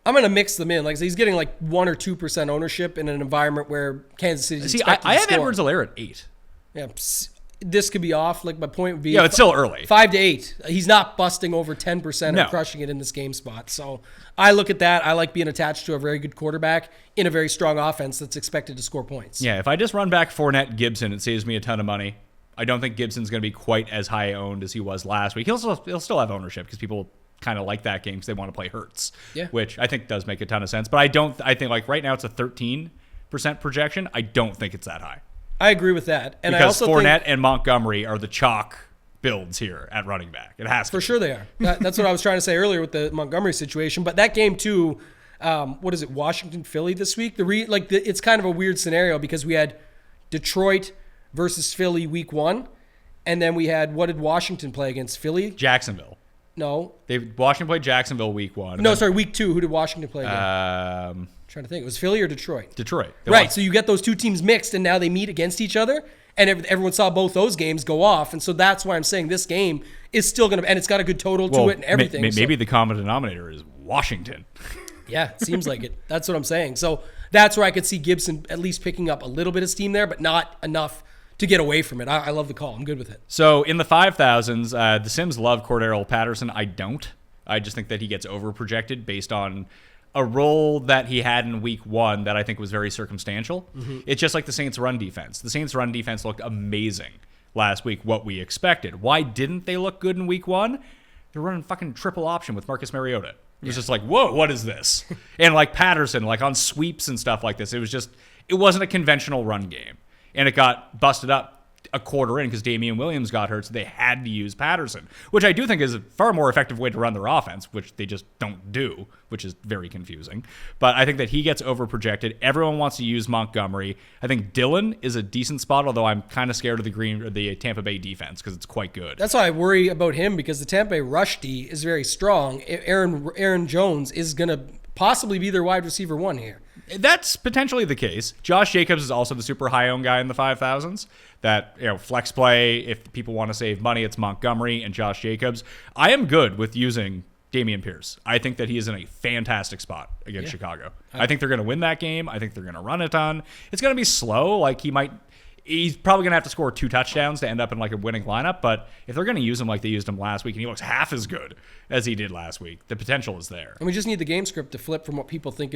I'm going to mix them in. Like so he's getting like 1 or 2% ownership in an environment where Kansas City is expected I to have score. Edwards-Helaire at 8. Yeah, this could be off. Like my point would be, it's still early. 5 to 8. He's not busting over 10% and crushing it in this game spot. So I look at that. I like being attached to a very good quarterback in a very strong offense that's expected to score points. Yeah, if I just run back Fournette, Gibson, it saves me a ton of money. I don't think Gibson's going to be quite as high owned as he was last week. He'll still have ownership because people kind of like that game because they want to play Hurts, which I think does make a ton of sense. But I think like right now it's a 13% projection. I don't think it's that high. I agree with that. And because I also Fournette and Montgomery are the chalk builds here at running back. It has to for sure they are. That's what I was trying to say earlier with the Montgomery situation. But that game too, what is it? Washington, Philly this week. It's kind of a weird scenario because we had Detroit versus Philly week 1, and then we had what did Washington play against Philly? Jacksonville. No. Washington played Jacksonville week 1. No, sorry, week 2. Who did Washington play again? Trying to think. It was Philly or Detroit? Detroit. Right, so you get those two teams mixed, and now they meet against each other, and everyone saw both those games go off, and so that's why I'm saying this game is still going to, and it's got a good total to it and everything. Maybe the common denominator is Washington. Yeah, it seems like it. That's what I'm saying. So that's where I could see Gibson at least picking up a little bit of steam there, but not enough to get away from it. I love the call. I'm good with it. So in the 5,000s, the Sims love Cordero Patterson. I don't. I just think that he gets over-projected based on a role that he had in week 1 that I think was very circumstantial. Mm-hmm. It's just like the Saints' run defense. The Saints' run defense looked amazing last week, what we expected. Why didn't they look good in week 1? They're running fucking triple option with Marcus Mariota. It was just like, whoa, what is this? And like Patterson, like on sweeps and stuff like this, it wasn't a conventional run game. And it got busted up a quarter in because Damian Williams got hurt, so they had to use Patterson, which I do think is a far more effective way to run their offense, which they just don't do, which is very confusing. But I think that he gets over-projected. Everyone wants to use Montgomery. I think Dillon is a decent spot, although I'm kind of scared of the Tampa Bay defense because it's quite good. That's why I worry about him because the Tampa Bay rush D is very strong. Aaron Jones is going to possibly be their wide receiver 1 here. That's potentially the case. Josh Jacobs is also the super high-owned guy in the 5,000s. That, flex play, if people want to save money, it's Montgomery and Josh Jacobs. I am good with using Dameon Pierce. I think that he is in a fantastic spot against Chicago. I think they're going to win that game. I think they're going to run a ton. It's going to be slow. Like he's probably going to have to score 2 touchdowns to end up in like a winning lineup. But if they're going to use him like they used him last week and he looks half as good as he did last week, the potential is there. And we just need the game script to flip from what people think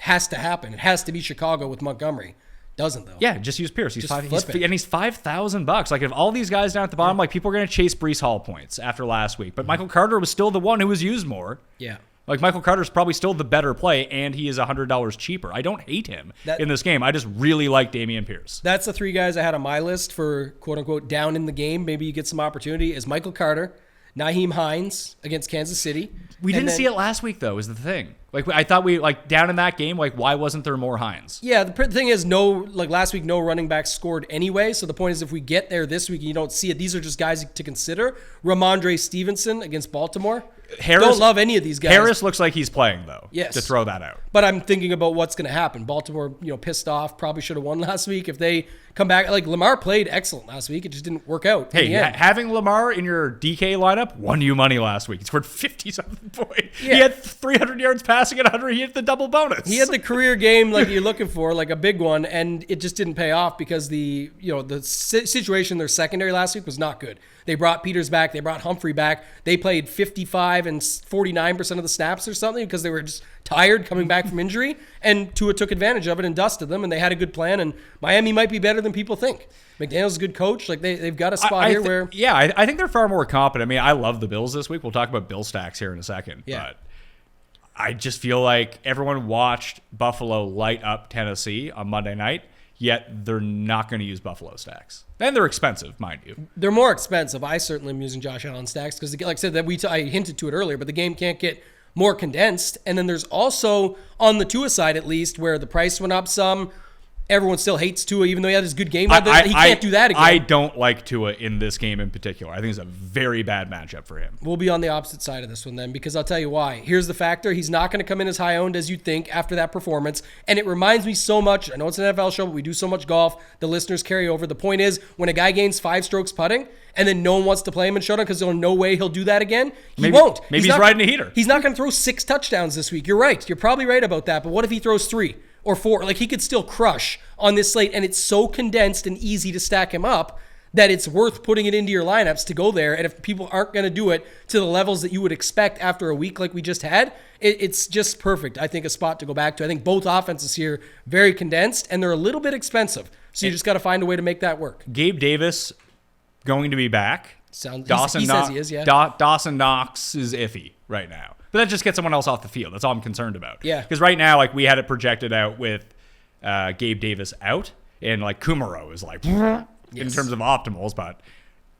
has to happen. It has to be Chicago with Montgomery. Doesn't though. Yeah, just use Pierce. He's $5,000. Like if all these guys down at the bottom, like people are going to chase Breece Hall points after last week. But Michael Carter was still the one who was used more. Yeah. Like Michael Carter's probably still the better play, and he is $100 cheaper. I don't hate him in this game. I just really like Dameon Pierce. That's the 3 guys I had on my list for quote unquote down in the game. Maybe you get some opportunity. Is Michael Carter, Nyheim Hines against Kansas City. We didn't see it last week though. Is the thing. Like I thought down in that game. Like why wasn't there more Hines? Yeah, the thing is last week no running backs scored anyway. So the point is if we get there this week and you don't see it, these are just guys to consider. Ramondre Stevenson against Baltimore. Don't love any of these guys. Harris looks like he's playing though. Yes. To throw that out. But I'm thinking about what's going to happen. Baltimore, pissed off. Probably should have won last week if they come back. Like Lamar played excellent last week. It just didn't work out. Hey, having Lamar in your DK lineup won you money last week. He scored 50-something points. Yeah. He had 300 yards passing at 100. He hit the double bonus. He had the career game like you're looking for, like a big one, and it just didn't pay off because the situation in their secondary last week was not good. They brought Peters back. They brought Humphrey back. They played 55 and 49% of the snaps or something because they were just tired coming back from injury. And Tua took advantage of it and dusted them, and they had a good plan. And Miami might be better than people think. McDaniel's a good coach. Like they've got a spot here where... Yeah, I think they're far more competent. I mean, I love the Bills this week. We'll talk about Bill stacks here in a second. Yeah. But I just feel like everyone watched Buffalo light up Tennessee on Monday night, yet they're not going to use Buffalo stacks. And they're expensive, mind you. They're more expensive. I certainly am using Josh Allen stacks because, like I said, I hinted to it earlier, but the game can't get more condensed. And then there's also, on the Tua side at least, where the price went up some. Everyone still hates Tua, even though he had his good game. He can't do that again. I don't like Tua in this game in particular. I think it's a very bad matchup for him. We'll be on the opposite side of this one then, because I'll tell you why. Here's the factor. He's not going to come in as high owned as you'd think after that performance. And it reminds me so much. I know it's an NFL show, but we do so much golf. The listeners carry over. The point is, when a guy gains 5 strokes putting and then no one wants to play him in showdown because there's no way he'll do that again, he won't. Maybe he's riding a heater. He's not going to throw 6 touchdowns this week. You're right. You're probably right about that. But what if he throws 3? Or 4, like he could still crush on this slate, and it's so condensed and easy to stack him up that it's worth putting it into your lineups to go there. And if people aren't going to do it to the levels that you would expect after a week like we just had, it's just perfect. I think a spot to go back to. I think both offenses here very condensed, and they're a little bit expensive. So you just got to find a way to make that work. Gabe Davis going to be back. He says he is, yeah. Dawson Knox is iffy right now. But that just gets someone else off the field. That's all I'm concerned about. Yeah. Because right now, like we had it projected out with Gabe Davis out, and like Kumaro is like in terms of optimals, but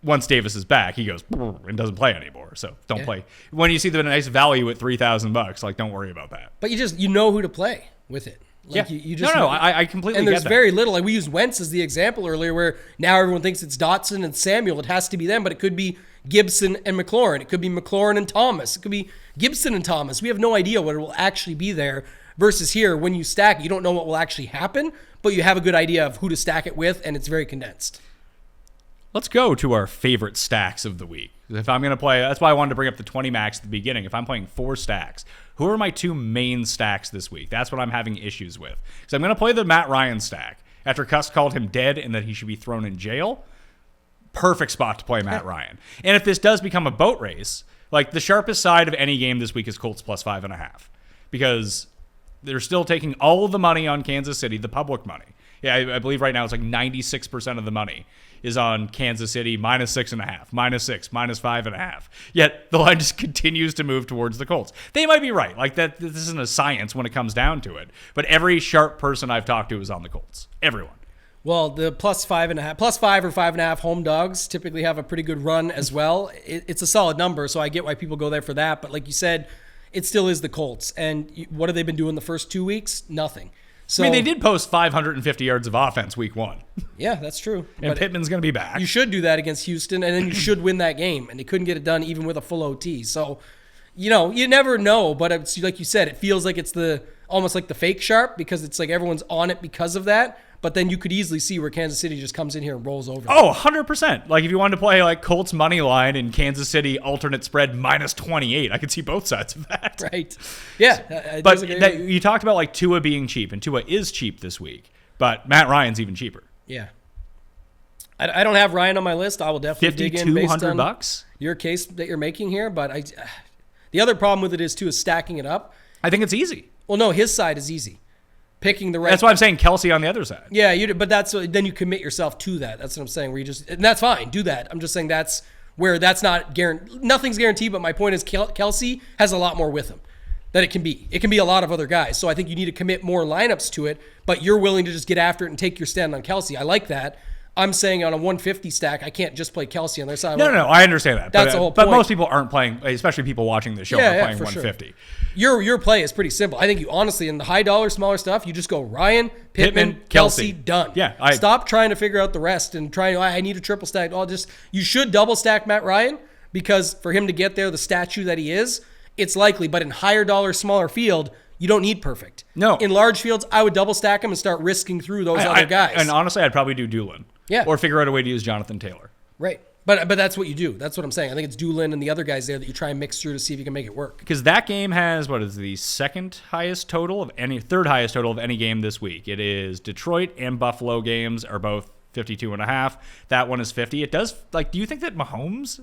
once Davis is back, he goes and doesn't play anymore. So don't play. When you see the nice value at $3,000, like don't worry about that. But you know who to play with it. Like yeah. You just I completely and get that. there's very little. Like we used Wentz as the example earlier, where now everyone thinks it's Dotson and Samuel. It has to be them, but it could be Gibson and McLaurin. It could be McLaurin and Thomas. It could be Gibson and Thomas. We have no idea what will actually be there. Versus here, when you stack, you don't know what will actually happen, but you have a good idea of who to stack it with, and it's very condensed. Let's go to our favorite stacks of the week. If I'm going to play, that's why I wanted to bring up the 20 max at the beginning. If I'm playing 4 stacks, who are my 2 main stacks this week? That's what I'm having issues with. Because I'm going to play the Matt Ryan stack. After Cuss called him dead and that he should be thrown in jail, perfect spot to play Matt Ryan. And if this does become a boat race, like the sharpest side of any game this week is Colts plus 5.5. Because they're still taking all of the money on Kansas City, the public money. Yeah, I believe right now it's like 96% of the money is on Kansas City minus 6.5, minus 6, minus 5.5. Yet the line just continues to move towards the Colts. They might be right. Like that, this isn't a science when it comes down to it. But every sharp person I've talked to is on the Colts. Everyone. Well, the plus 5 or 5.5 home dogs typically have a pretty good run as well. It's a solid number, so I get why people go there for that. But like you said, it still is the Colts. And what have they been doing the first 2 weeks? Nothing. So, I mean, they did post 550 yards of offense week 1. Yeah, that's true. And but Pittman's going to be back. You should do that against Houston, and then you should win that game. And they couldn't get it done even with a full OT. So, you never know. But it's like you said, it feels like it's almost like the fake sharp because it's like everyone's on it because of that. But then you could easily see where Kansas City just comes in here and rolls over. Oh, 100%. Like if you wanted to play like Colts money line and Kansas City alternate spread minus 28, I could see both sides of that. Right. Yeah. But you talked about like Tua being cheap, and Tua is cheap this week, but Matt Ryan's even cheaper. Yeah. I don't have Ryan on my list. I will definitely dig in based on $5,200 your case that you're making here. But the other problem with it is too is stacking it up. I think it's easy. Well, no, his side is easy. Picking the right. That's why I'm saying Kelsey on the other side. Yeah, but then you commit yourself to that. That's what I'm saying. Where and that's fine. Do that. I'm just saying that's where that's not guaranteed. Nothing's guaranteed. But my point is, Kelsey has a lot more with him than it can be. It can be a lot of other guys. So I think you need to commit more lineups to it. But you're willing to just get after it and take your stand on Kelsey. I like that. I'm saying on a 150 stack, I can't just play Kelsey on their side. No, I understand that. That's the whole point. But most people aren't playing, especially people watching the show, aren't playing 150. Sure. Your play is pretty simple. I think you honestly, in the high dollar, smaller stuff, you just go Ryan, Pittman, Kelsey, done. Yeah. Stop trying to figure out the rest and I need a triple stack. You should double stack Matt Ryan because for him to get there, the statue that he is, it's likely. But in higher dollar, smaller field, you don't need perfect. No. In large fields, I would double stack him and start risking through those other guys. And honestly, I'd probably do Doolin. Yeah. Or figure out a way to use Jonathan Taylor. Right. But that's what you do. That's what I'm saying. I think it's Doolin and the other guys there that you try and mix through to see if you can make it work. Because that game has, the third highest total of any game this week. It is Detroit and Buffalo games are both 52.5. That one is 50. It does, like, do you think that Mahomes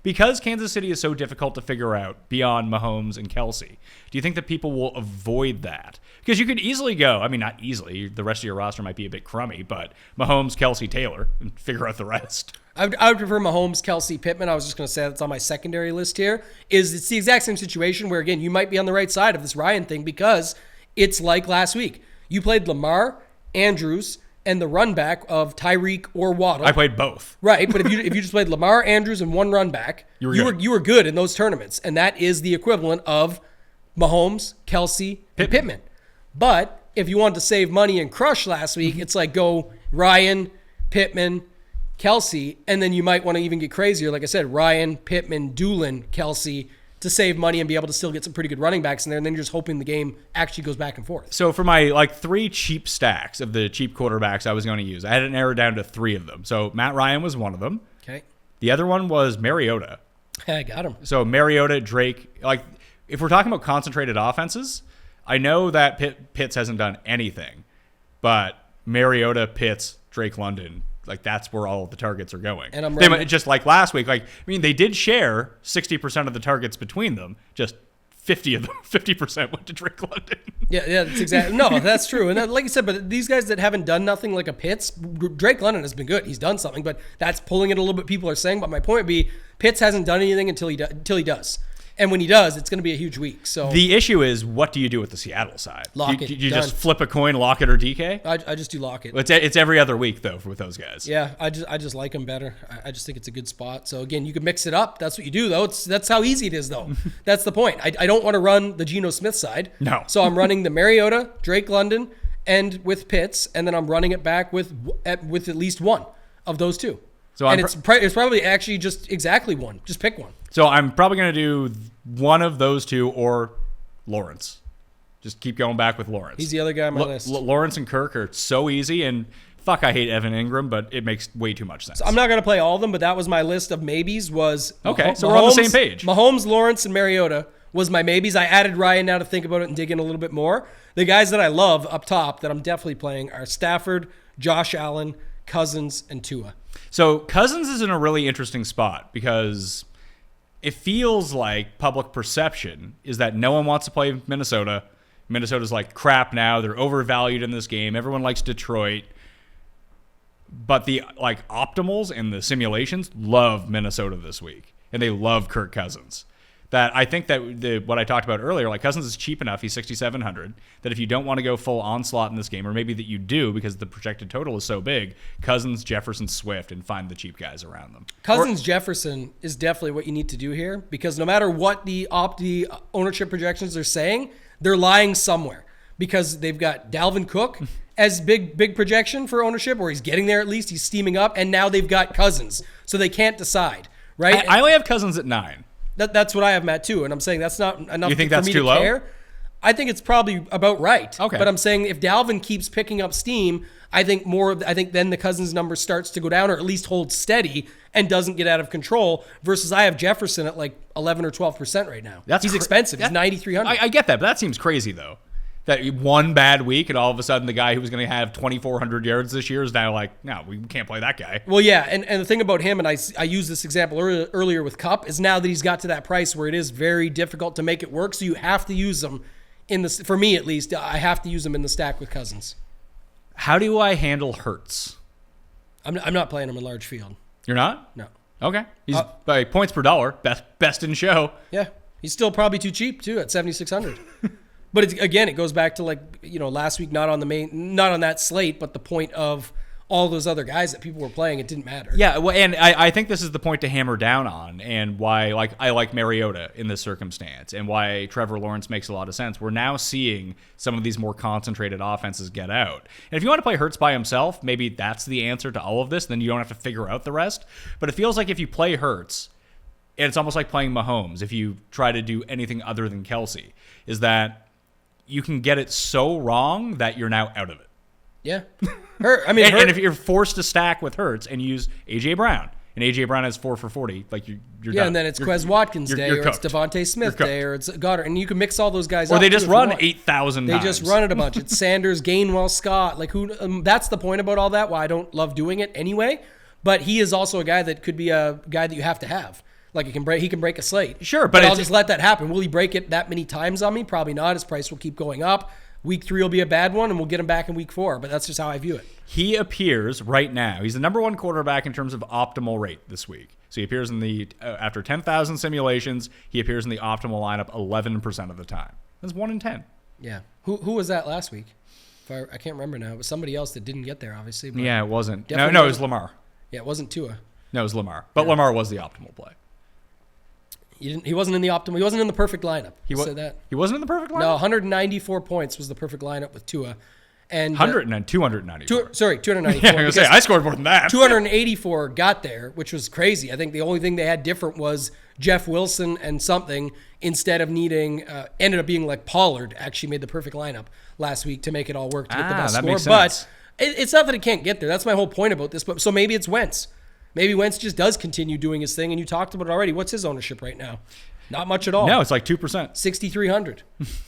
because Kansas City is so difficult to figure out beyond Mahomes and Kelsey, do you think that people will avoid that? Because you could easily go, I mean, not easily, the rest of your roster might be a bit crummy, but Mahomes, Kelsey, Taylor, and figure out the rest. I would prefer Mahomes, Kelsey, Pittman. I was just going to say that's on my secondary list here. It's the exact same situation where, again, you might be on the right side of this Ryan thing because it's like last week. You played Lamar, Andrews, and the run back of Tyreek or Waddle. I played both. Right, but if you just played Lamar, Andrews, and one run back, you were good in those tournaments, and that is the equivalent of Mahomes, Kelsey, and Pittman. But if you wanted to save money and crush last week, it's like go Ryan, Pittman, Kelsey, and then you might want to even get crazier. Like I said, Ryan, Pittman, Doolin, Kelsey to save money and be able to still get some pretty good running backs in there, and then you're just hoping the game actually goes back and forth. So for my 3 cheap stacks of the cheap quarterbacks I was going to use, I had it narrowed down to 3 of them. So Matt Ryan was one of them. Okay. The other one was Mariota. I got him. So Mariota, Drake, like if we're talking about concentrated offenses, I know that Pitts hasn't done anything, but Mariota, Pitts, Drake London, like that's where all of the targets are going. And I'm right. Just like last week, like I mean, they did share 60% of the targets between them. Just 50 of them, 50% went to Drake London. Yeah, that's exactly. No, that's true. And like I said, but these guys that haven't done nothing like a Pitts, Drake London has been good. He's done something, but that's pulling it a little bit. People are saying, but my point would be, Pitts hasn't done anything until he does. And when he does, it's going to be a huge week. So the issue is, what do you do with the Seattle side? Lockett. You just flip a coin, Lockett or DK? I just do Lockett. It's every other week though with those guys. Yeah, I just like him better. I just think it's a good spot. So again, you can mix it up. That's what you do though. That's how easy it is though. That's the point. I don't want to run the Geno Smith side. No. So I'm running the Mariota, Drake London, and with Pitts, and then I'm running it back with at least one of those two. So it's probably actually just exactly one. Just pick one. So I'm probably going to do one of those two or Lawrence. Just keep going back with Lawrence. He's the other guy on my list. Lawrence and Kirk are so easy, and fuck, I hate Evan Ingram, but it makes way too much sense. So I'm not going to play all of them, but that was my list of maybes. Okay, so we're on the same page. Mahomes, Lawrence, and Mariota was my maybes. I added Ryan now to think about it and dig in a little bit more. The guys that I love up top that I'm definitely playing are Stafford, Josh Allen, Cousins, and Tua. So Cousins is in a really interesting spot because it feels like public perception is that no one wants to play Minnesota. Minnesota's like crap now. They're overvalued in this game. Everyone likes Detroit. But the optimals and the simulations love Minnesota this week. And they love Kirk Cousins. That I think that what I talked about earlier, like Cousins is cheap enough, he's 6,700, that if you don't want to go full onslaught in this game, or maybe that you do because the projected total is so big, Cousins, Jefferson, Swift, and find the cheap guys around them. Jefferson is definitely what you need to do here because no matter what the ownership projections are saying, they're lying somewhere because they've got Dalvin Cook as big projection for ownership, or he's getting there at least, he's steaming up, and now they've got Cousins, so they can't decide, right? I only have Cousins at 9. That's what I have, Matt, too. And I'm saying that's not enough you think for that's me too to low? care. I think it's probably about right. Okay. But I'm saying if Dalvin keeps picking up steam, I think then the Cousins number starts to go down or at least hold steady and doesn't get out of control versus I have Jefferson at like 11 or 12% right now. He's expensive. He's 9,300. I get that, but that seems crazy, though. That one bad week and all of a sudden the guy who was going to have 2,400 yards this year is now like, no, we can't play that guy. Well, yeah, and the thing about him, and I used this example earlier with Kupp, is now that he's got to that price where it is very difficult to make it work, so you have to use them for me at least, I have to use them in the stack with Cousins. How do I handle Hurts? I'm not playing him in large field. You're not? No. Okay. He's by points per dollar, best in show. Yeah. He's still probably too cheap too at 7,600. But it goes back to last week, not on that slate, but the point of all those other guys that people were playing, it didn't matter. Yeah, well, and I think this is the point to hammer down on, and why I like Mariota in this circumstance, and why Trevor Lawrence makes a lot of sense. We're now seeing some of these more concentrated offenses get out. And if you want to play Hurts by himself, maybe that's the answer to all of this, then you don't have to figure out the rest. But it feels like if you play Hurts, and it's almost like playing Mahomes, if you try to do anything other than Kelsey, is that you can get it so wrong that you're now out of it. Yeah. And if you're forced to stack with Hurts and use A.J. Brown and AJ Brown has 4 for 40, like you're Yeah, done. and then it's Quez Watkins you're day, or it's cooked. Devontae Smith day, or it's Goddard, and you can mix all those guys Or up. they too just if you run want. 8,000 They times. just run it a bunch. It's Sanders, Gainwell, Scott. Like that's the point about all that. Why I don't love doing it anyway. But he is also a guy that could be a guy that you have to have. Like he can break a slate. Sure, but I'll just let that happen. Will he break it that many times on me? Probably not. His price will keep going up. Week 3 will be a bad one, and we'll get him back in week 4. But that's just how I view it. He appears right now. He's the number 1 quarterback in terms of optimal rate this week. So he appears in the after 10,000 simulations, he appears in the optimal lineup 11% of the time. That's 1 in 10. Yeah. Who was that last week? I can't remember now. It was somebody else that didn't get there, obviously. But Yeah, it wasn't. No, Definitely it was Lamar. yeah, it wasn't Tua. No, it was Lamar. But Lamar was the optimal play. He wasn't in the optimal. He wasn't in the perfect lineup. He Said that. He wasn't in the perfect lineup? No, 194 points was the perfect lineup with Tua. And 294. 294. Yeah, I was going to say, I scored more than that. 284 got there, which was crazy. I think the only thing they had different was Jeff Wilson and something instead of needing, ended up being like Pollard actually made the perfect lineup last week to make it all work to get the best that score. makes sense. But it's not that it can't get there. That's my whole point about this. But so maybe it's Wentz. Maybe Wentz just does continue doing his thing, and you talked about it already. What's his ownership right now? Not much at all. No, it's like 2%. 6,300.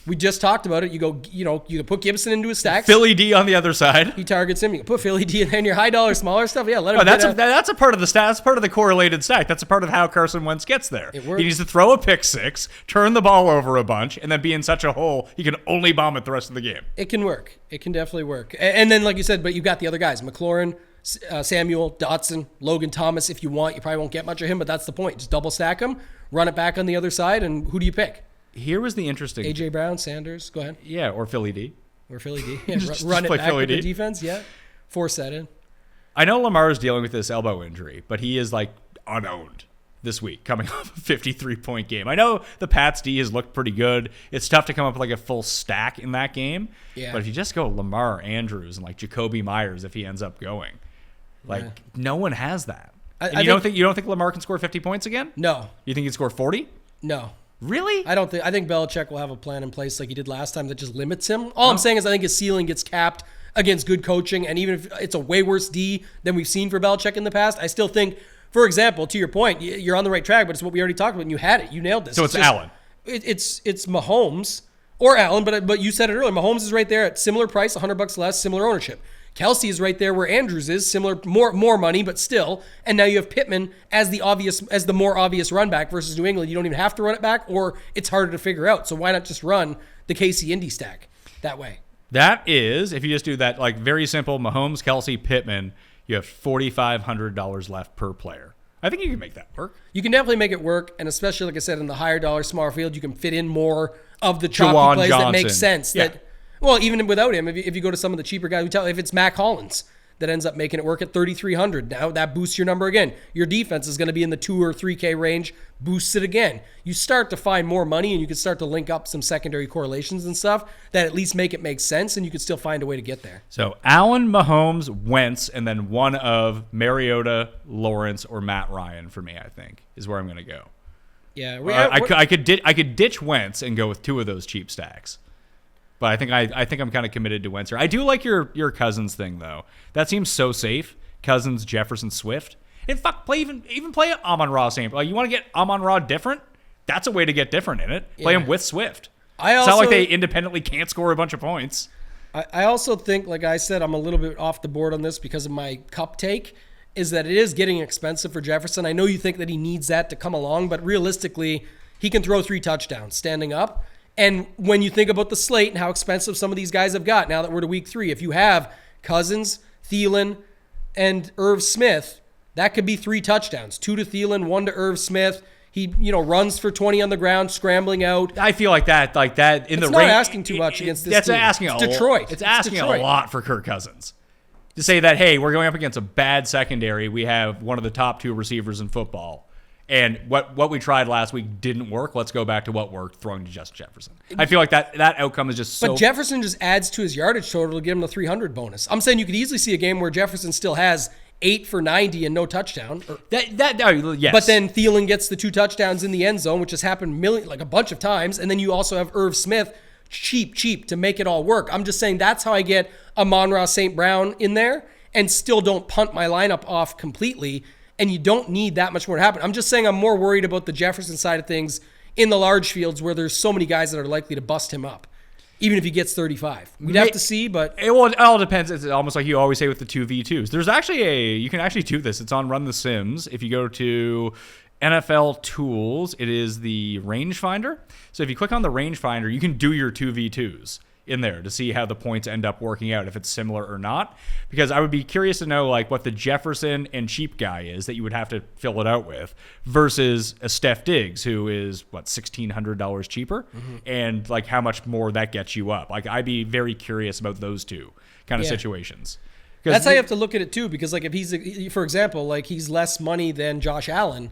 We just talked about it. You go, you can put Gibson into a stack. Philly D on the other side. He targets him. You can put Philly D in there and your high dollar, smaller stuff. Yeah, let him. That's a part of the stat. That's part of the correlated stack. That's a part of how Carson Wentz gets there. It He works. needs to throw a pick 6, turn the ball over a bunch, and then be in such a hole he can only bomb it the rest of the game. It can work. It can definitely work. And then, like you said, but you've got the other guys: McLaurin, Samuel, Dotson, Logan Thomas. If you want, you probably won't get much of him, but that's the point. Just double stack him, run it back on the other side, and who do you pick? Here was the interesting. AJ Brown, Sanders. Go ahead. Yeah, or Philly D. Or Philly D. Yeah, Just run it play back Philly with the D. defense. Yeah, force that in. I know Lamar is dealing with this elbow injury, but he is like unowned this week, coming off a 53-point game. I know the Pats D has looked pretty good. It's tough to come up with like a full stack in that game. Yeah. But if you just go Lamar, Andrews, and like Jacoby Myers, if he ends up going, like no one has that. And you don't think Lamar can score 50 points again? No, You think he'd score 40? no. Really? I think Belichick will have a plan in place like he did last time that just limits him. All I'm saying is I think his ceiling gets capped against good coaching, and even if it's a way worse D than we've seen for Belichick in the past, I still think, for example, to your point, you're on the right track, but it's what we already talked about, and you had it. You nailed this. So it's Allen. It's Mahomes or Allen, but you said it earlier. Mahomes is right there at similar price, $100 less, similar ownership. Kelsey is right there where Andrews is, similar, more money, but still. And now you have Pittman as the more obvious run back versus New England. You don't even have to run it back, or it's harder to figure out. So why not just run the KC Indy stack that way? That is, if you just do that, like very simple, Mahomes, Kelsey, Pittman, you have $4,500 left per player. I think you can make that work. You can definitely make it work, and especially, like I said, in the higher dollar, smaller field, you can fit in more of the choppy Juwan plays that make Johnson. sense. Yeah. Well, even without him, if you go to some of the cheaper guys, if it's Mac Hollins that ends up making it work at 3,300, now that boosts your number again. Your defense is going to be in the 2 or 3K range, boosts it again. You start to find more money, and you can start to link up some secondary correlations and stuff that at least make it make sense, and you can still find a way to get there. So Allen, Mahomes, Wentz, and then one of Mariota, Lawrence, or Matt Ryan for me, I think, is where I'm going to go. Yeah, I could ditch Wentz and go with 2 of those cheap stacks. But I think I'm kind of committed to Wentz here. I do like your Cousins thing though. That seems so safe. Cousins, Jefferson, Swift, and even play Amon-Ra same. Like you want to get Amon-Ra different? That's a way to get different in it. Play him with Swift. It's not like they independently can't score a bunch of points. I also think, like I said, I'm a little bit off the board on this because of my cup take. Is that it is getting expensive for Jefferson. I know you think that he needs that to come along, but realistically, he can throw 3 touchdowns standing up. And when you think about the slate and how expensive some of these guys have got now that we're to week 3, if you have Cousins, Thielen, and Irv Smith, that could be 3 touchdowns. 2 to Thielen, 1 to Irv Smith. He, runs for 20 on the ground, scrambling out. I feel like that in the It's not range. asking too much against this That's team. asking It's a Detroit. It's It's asking Detroit. a lot for Kirk Cousins. To say that, hey, we're going up against a bad secondary. We have one of the top 2 receivers in football. And what we tried last week didn't work. Let's go back to what worked, throwing to Justin Jefferson. I feel like that outcome is just so... But Jefferson just adds to his yardage total to give him the 300 bonus. I'm saying you could easily see a game where Jefferson still has 8 for 90 and no touchdown. Yes. But then Thielen gets the 2 touchdowns in the end zone, which has happened a bunch of times. And then you also have Irv Smith, cheap to make it all work. I'm just saying that's how I get Amon-Ra St. Brown in there and still don't punt my lineup off completely. and you don't need that much more to happen. I'm just saying I'm more worried about the Jefferson side of things in the large fields where there's so many guys that are likely to bust him up, even if he gets 35. We'd have to see, but... It all depends. It's almost like you always say with the 2v2s. There's actually you can actually do this. It's on Run the Sims. If you go to NFL Tools, it is the rangefinder. So if you click on the rangefinder, you can do your 2v2s in there to see how the points end up working out, if it's similar or not. Because I would be curious to know like what the Jefferson and cheap guy is that you would have to fill it out with versus a Steph Diggs, who is $1,600 cheaper, and like how much more that gets you up. Like I'd be very curious about those two kind of situations. That's how you have to look at it too, because like if he's, for example, like he's less money than Josh Allen,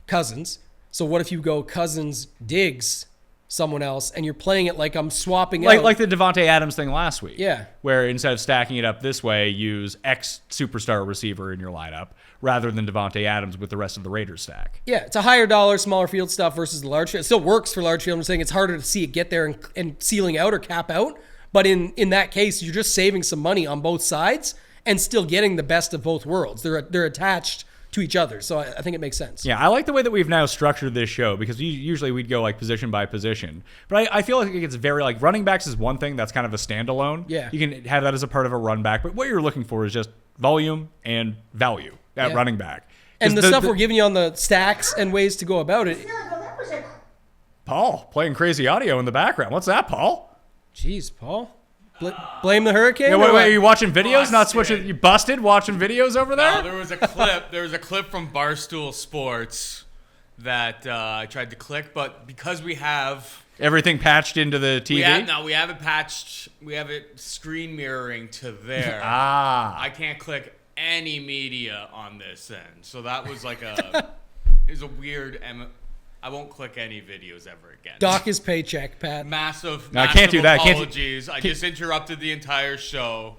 Cousins. So what if you go Cousins, Diggs, someone else, and you're playing it like I'm swapping out. Like the Devontae Adams thing last week. Yeah. Where instead of stacking it up this way, use X superstar receiver in your lineup rather than Devontae Adams with the rest of the Raiders stack. Yeah, it's a higher dollar, smaller field stuff versus the large field. It still works for large field. I'm saying it's harder to see it get there and ceiling out or cap out. But in that case, you're just saving some money on both sides and still getting the best of both worlds. They're attached to each other. So I think it makes sense. Yeah, I like the way that we've now structured this show because usually we'd go like position by position. But I feel like it's very like running backs is one thing that's kind of a standalone. Yeah. You can have that as a part of a run back. But what you're looking for is just volume and value at running back. And the stuff we're giving you on the stacks and ways to go about it. Paul, playing crazy audio in the background. What's that, Paul? Jeez, Paul. Blame the hurricane? Yeah, wait, are you watching videos? Not switching. You busted watching videos over there? No, there was a clip. There was a clip from Barstool Sports that I tried to click, but because we have everything patched into the TV. We have it patched. We have it screen mirroring to there. I can't click any media on this end, so that was like it was a weird. I won't click any videos ever again. Dock his paycheck, Pat. Massive I can't do that. Apologies. I just interrupted the entire show.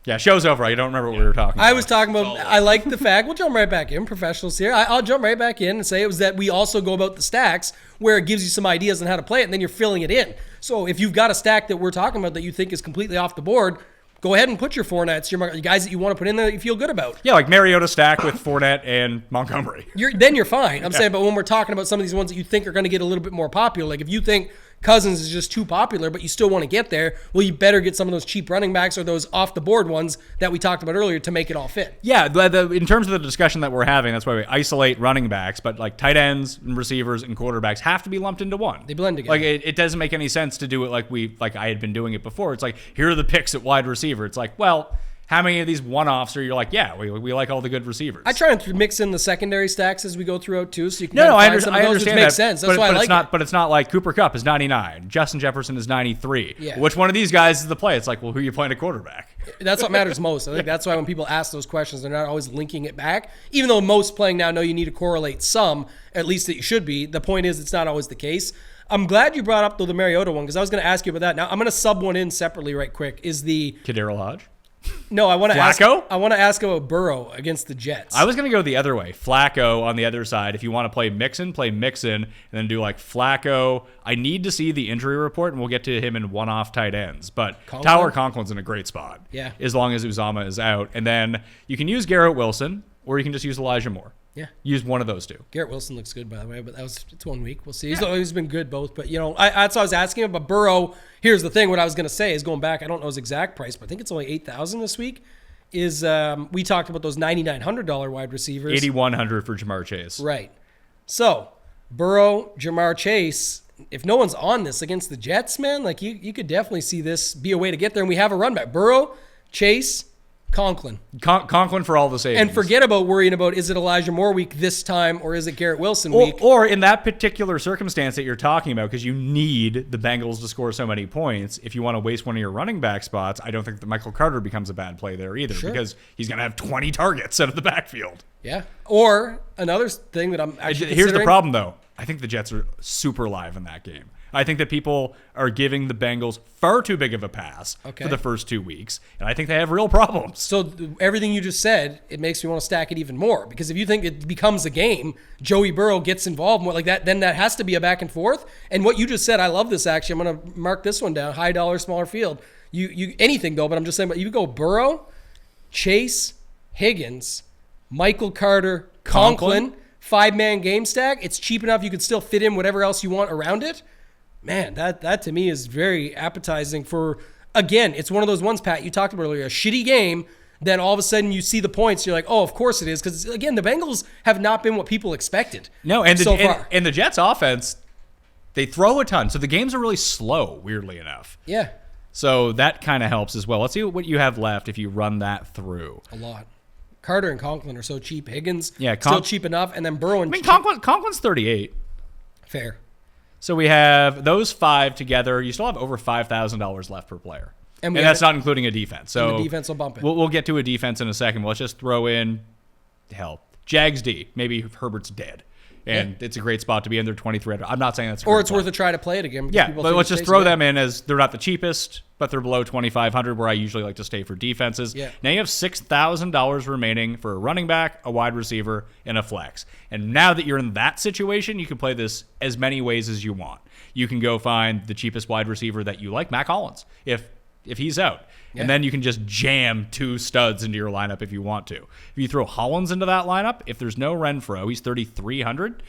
Yeah, show's over. I don't remember what we were talking about. I was talking about, I like the fact, we'll jump right back in, professionals here. I'll jump right back in and say it was that we also go about the stacks where it gives you some ideas on how to play it, and then you're filling it in. So if you've got a stack that we're talking about that you think is completely off the board, go ahead and put your Fournettes, your guys that you want to put in there that you feel good about. Yeah, like Mariota stack with Fournette and Montgomery. Then you're fine. I'm saying, but when we're talking about some of these ones that you think are going to get a little bit more popular, like if you think Cousins is just too popular, but you still want to get there, well, you better get some of those cheap running backs or those off-the-board ones that we talked about earlier to make it all fit. Yeah, in terms of the discussion that we're having, that's why we isolate running backs, but like tight ends and receivers and quarterbacks have to be lumped into one. They blend together. Like it doesn't make any sense to do it like I had been doing it before. It's like, here are the picks at wide receiver. It's like, well, how many of these one-offs are you're like, yeah, we like all the good receivers? I try and mix in the secondary stacks as we go throughout too, so you can I find some of those, which makes sense. That's why I like it. But it's not like Cooper Kupp is 99, Justin Jefferson is 93. Yeah. Which one of these guys is the play? It's like, well, who are you playing at quarterback? That's what matters most. I think that's why when people ask those questions, they're not always linking it back. Even though most playing now know you need to correlate some, at least that you should be. The point is, it's not always the case. I'm glad you brought up though the Mariota one because I was going to ask you about that. Now I'm going to sub one in separately right quick. Is the Kadarius Hodge? No, I want to ask. Flacco? I want to ask about Burrow against the Jets. I was going to go the other way. Flacco on the other side. If you want to play Mixon, and then do like Flacco. I need to see the injury report, and we'll get to him in one-off tight ends. But Tyler Conklin's in a great spot. Yeah. As long as Uzama is out. And then you can use Garrett Wilson, or you can just use Elijah Moore. Yeah. Use one of those two. Garrett Wilson looks good, by the way, but it's 1 week. We'll see. He's always been good both. But, that's what I was asking him. But Burrow, here's the thing. What I was going to say is going back, I don't know his exact price, but I think it's only $8,000 this week. We talked about those $9,900 wide receivers. $8,100 for Jamar Chase. Right. So, Burrow, Jamar Chase, if no one's on this against the Jets, man, like you could definitely see this be a way to get there. And we have a run back. Burrow, Chase, Conklin. Conklin for all the savings. And forget about worrying about, is it Elijah Moore week this time or is it Garrett Wilson week? Or in that particular circumstance that you're talking about, because you need the Bengals to score so many points, if you want to waste one of your running back spots, I don't think that Michael Carter becomes a bad play there either, because he's going to have 20 targets out of the backfield. Yeah. Or another thing that I'm actually Here's the problem, though. I think the Jets are super live in that game. I think that people are giving the Bengals far too big of a pass for the first 2 weeks, and I think they have real problems. So everything you just said, it makes me want to stack it even more, because if you think it becomes a game, Joey Burrow gets involved more like that, then that has to be a back and forth. And what you just said, I love this actually. I'm going to mark this one down. High dollar, smaller field. You anything though, but I'm just saying, but you go Burrow, Chase, Higgins, Michael Carter, Conklin, 5-man game stack. It's cheap enough you could still fit in whatever else you want around it. Man, that to me is very appetizing for, again, it's one of those ones, Pat, you talked about earlier, a shitty game, then all of a sudden you see the points, you're like, oh, of course it is. Because, again, the Bengals have not been what people expected so far. And the Jets' offense, they throw a ton. So the games are really slow, weirdly enough. Yeah. So that kind of helps as well. Let's see what you have left if you run that through. A lot. Carter and Conklin are so cheap. Higgins, yeah, still cheap enough. And then Burrow and... Conklin's 38. Fair. So we have those 5 together. You still have over $5,000 left per player. And that's not including a defense. So the defense will bump it. We'll get to a defense in a second. Let's just throw in, Jags D. Maybe Herbert's dead. And it's a great spot to be in. They're 2,300. I'm not saying that's a or it's spot. worth a try to play it again. Yeah, but let's just throw them in as they're not the cheapest, but they're below 2,500, where I usually like to stay for defenses. Yeah. Now you have $6,000 remaining for a running back, a wide receiver, and a flex. And now that you're in that situation, you can play this as many ways as you want. You can go find the cheapest wide receiver that you like, Mac Hollins, if he's out. Yeah. And then you can just jam 2 studs into your lineup if you want to. If you throw Hollins into that lineup, if there's no Renfro, he's 3,300.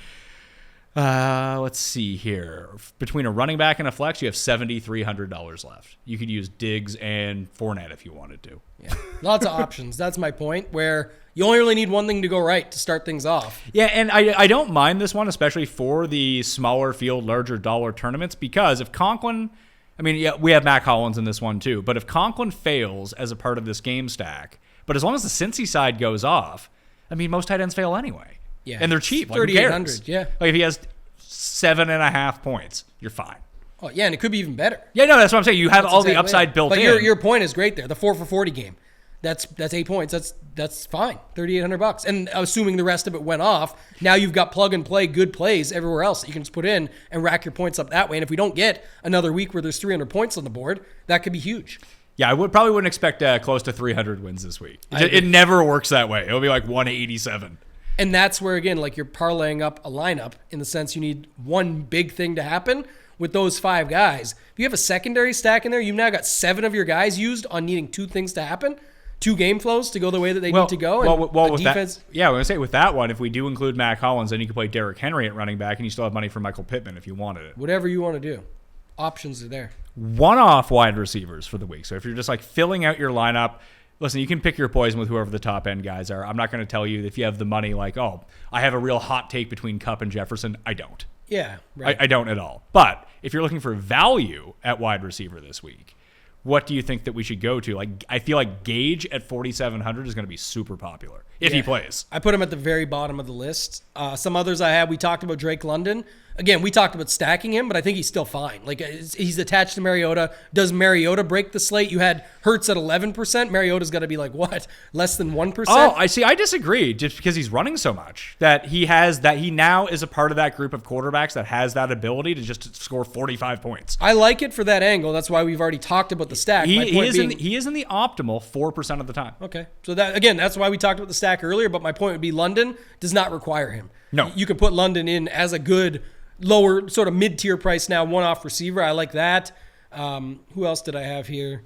Let's see here. Between a running back and a flex, you have $7,300 left. You could use Diggs and Fournette if you wanted to. Yeah, lots of options. That's my point, where you only really need one thing to go right to start things off. Yeah, and I don't mind this one, especially for the smaller field, larger dollar tournaments, because if Conklin... I mean, yeah, we have Mac Hollins in this one too, but if Conklin fails as a part of this game stack, but as long as the Cincy side goes off, I mean, most tight ends fail anyway. Yeah. And they're cheap. 3,800, yeah. Like if he has 7.5 points, you're fine. Oh, yeah, and it could be even better. Yeah, no, that's what I'm saying. You have all the upside built in. But your point is great there. The 4 for 40 game. That's 8 points. That's fine. $3,800. And assuming the rest of it went off, now you've got plug and play good plays everywhere else that you can just put in and rack your points up that way. And if we don't get another week where there's 300 points on the board, that could be huge. Yeah, I probably wouldn't expect close to 300 wins this week. It never works that way. It'll be like 187. And that's where, again, like you're parlaying up a lineup in the sense you need one big thing to happen with those 5 guys. If you have a secondary stack in there, you've now got 7 of your guys used on needing 2 things to happen. 2 game flows to go the way that they need to go. And well, with defense. That, yeah, I was going to say with that one, if we do include Mac Hollins, then you can play Derrick Henry at running back, and you still have money for Michael Pittman if you wanted it. Whatever you want to do. Options are there. One-off wide receivers for the week. So if you're just like filling out your lineup, listen, you can pick your poison with whoever the top end guys are. I'm not going to tell you if you have the money like, oh, I have a real hot take between Kupp and Jefferson. I don't. Yeah, right. I don't at all. But if you're looking for value at wide receiver this week, what do you think that we should go to? Like, I feel like Gage at 4,700 is going to be super popular if he plays. I put him at the very bottom of the list. Some others I had, we talked about Drake London. Again, we talked about stacking him, but I think he's still fine. Like, he's attached to Mariota. Does Mariota break the slate? You had Hurts at 11%. Mariota's got to be like, what? Less than 1%? Oh, I see. I disagree just because he's running so much that he now is a part of that group of quarterbacks that has that ability to just score 45 points. I like it for that angle. That's why we've already talked about the stack. He is in the optimal 4% of the time. Okay. So that, again, that's why we talked about the stack earlier, but my point would be London does not require him. No. You can put London in as a good lower sort of mid-tier price now, one-off receiver. I like that. Who else did I have here?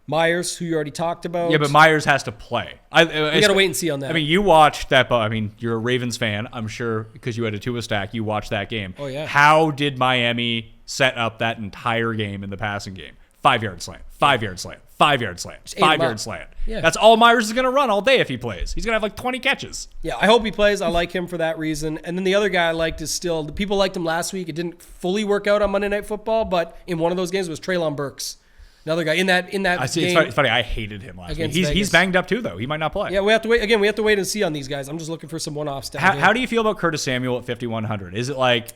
Myers, who you already talked about. Yeah, but Myers has to play. You got to wait and see on that. I mean, you watched that. I mean, you're a Ravens fan, I'm sure, because you had a Tua stack. You watched that game. Oh, yeah. How did Miami set up that entire game in the passing game? 5-yard slant, 5-yard slant, 5-yard slant, 5-yard slant. Yeah. That's all Myers is going to run all day if he plays. He's going to have like 20 catches. Yeah, I hope he plays. I like him for that reason. And then the other guy I liked is still, the people liked him last week. It didn't fully work out on Monday Night Football, but in one of those games was Treylon Burks. Another guy in that I see, game. it's funny. I hated him last week. He's banged up too, though. He might not play. Yeah, we have to wait. Again, we have to wait and see on these guys. I'm just looking for some one-off stuff. How do you feel about Curtis Samuel at 5,100? Is it like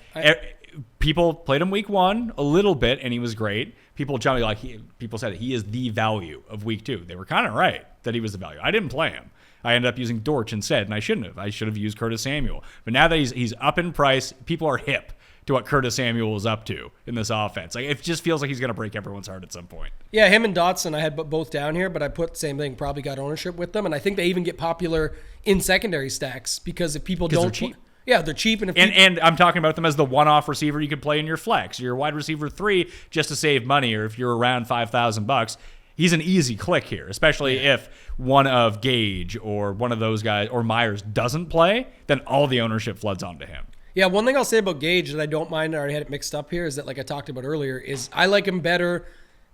people played him week 1 a little bit and he was great? People said that he is the value of week 2. They were kind of right that he was the value. I didn't play him. I ended up using Dortch instead, and I shouldn't have. I should have used Curtis Samuel. But now that he's up in price, people are hip to what Curtis Samuel is up to in this offense. Like, it just feels like he's going to break everyone's heart at some point. Yeah, him and Dotson, I had both down here, but I put the same thing, probably got ownership with them. And I think they even get popular in secondary stacks because if people don't... They're cheap. Yeah, they're cheap. And I'm talking about them as the one-off receiver you could play in your flex. Your wide receiver 3 just to save money, or if you're around $5,000. he's an easy click here, especially if one of Gage or one of those guys or Myers doesn't play, then all the ownership floods onto him. Yeah, one thing I'll say about Gage that I don't mind, I already had it mixed up here, is that like I talked about earlier, is I like him better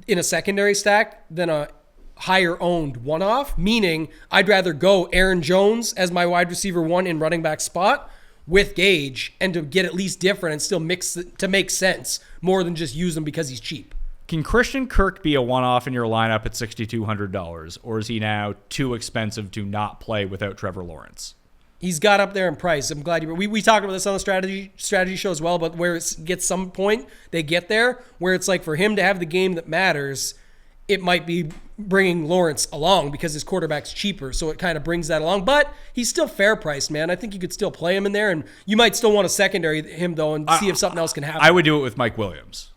in a secondary stack than a higher owned one-off, meaning I'd rather go Aaron Jones as my wide receiver 1 in running back spot with Gage and to get at least different and still mix it to make sense more than just use him because he's cheap. Can Christian Kirk be a one-off in your lineup at $6,200, or is he now too expensive to not play without Trevor Lawrence? He's got up there in price. I'm glad we talked about this on the strategy show as well, but where it gets some point, they get there, where it's like for him to have the game that matters, it might be bringing Lawrence along because his quarterback's cheaper, so it kind of brings that along. But he's still fair priced, man. I think you could still play him in there, and you might still want to secondary him, though, and see if something else can happen. I would do it with Mike Williams.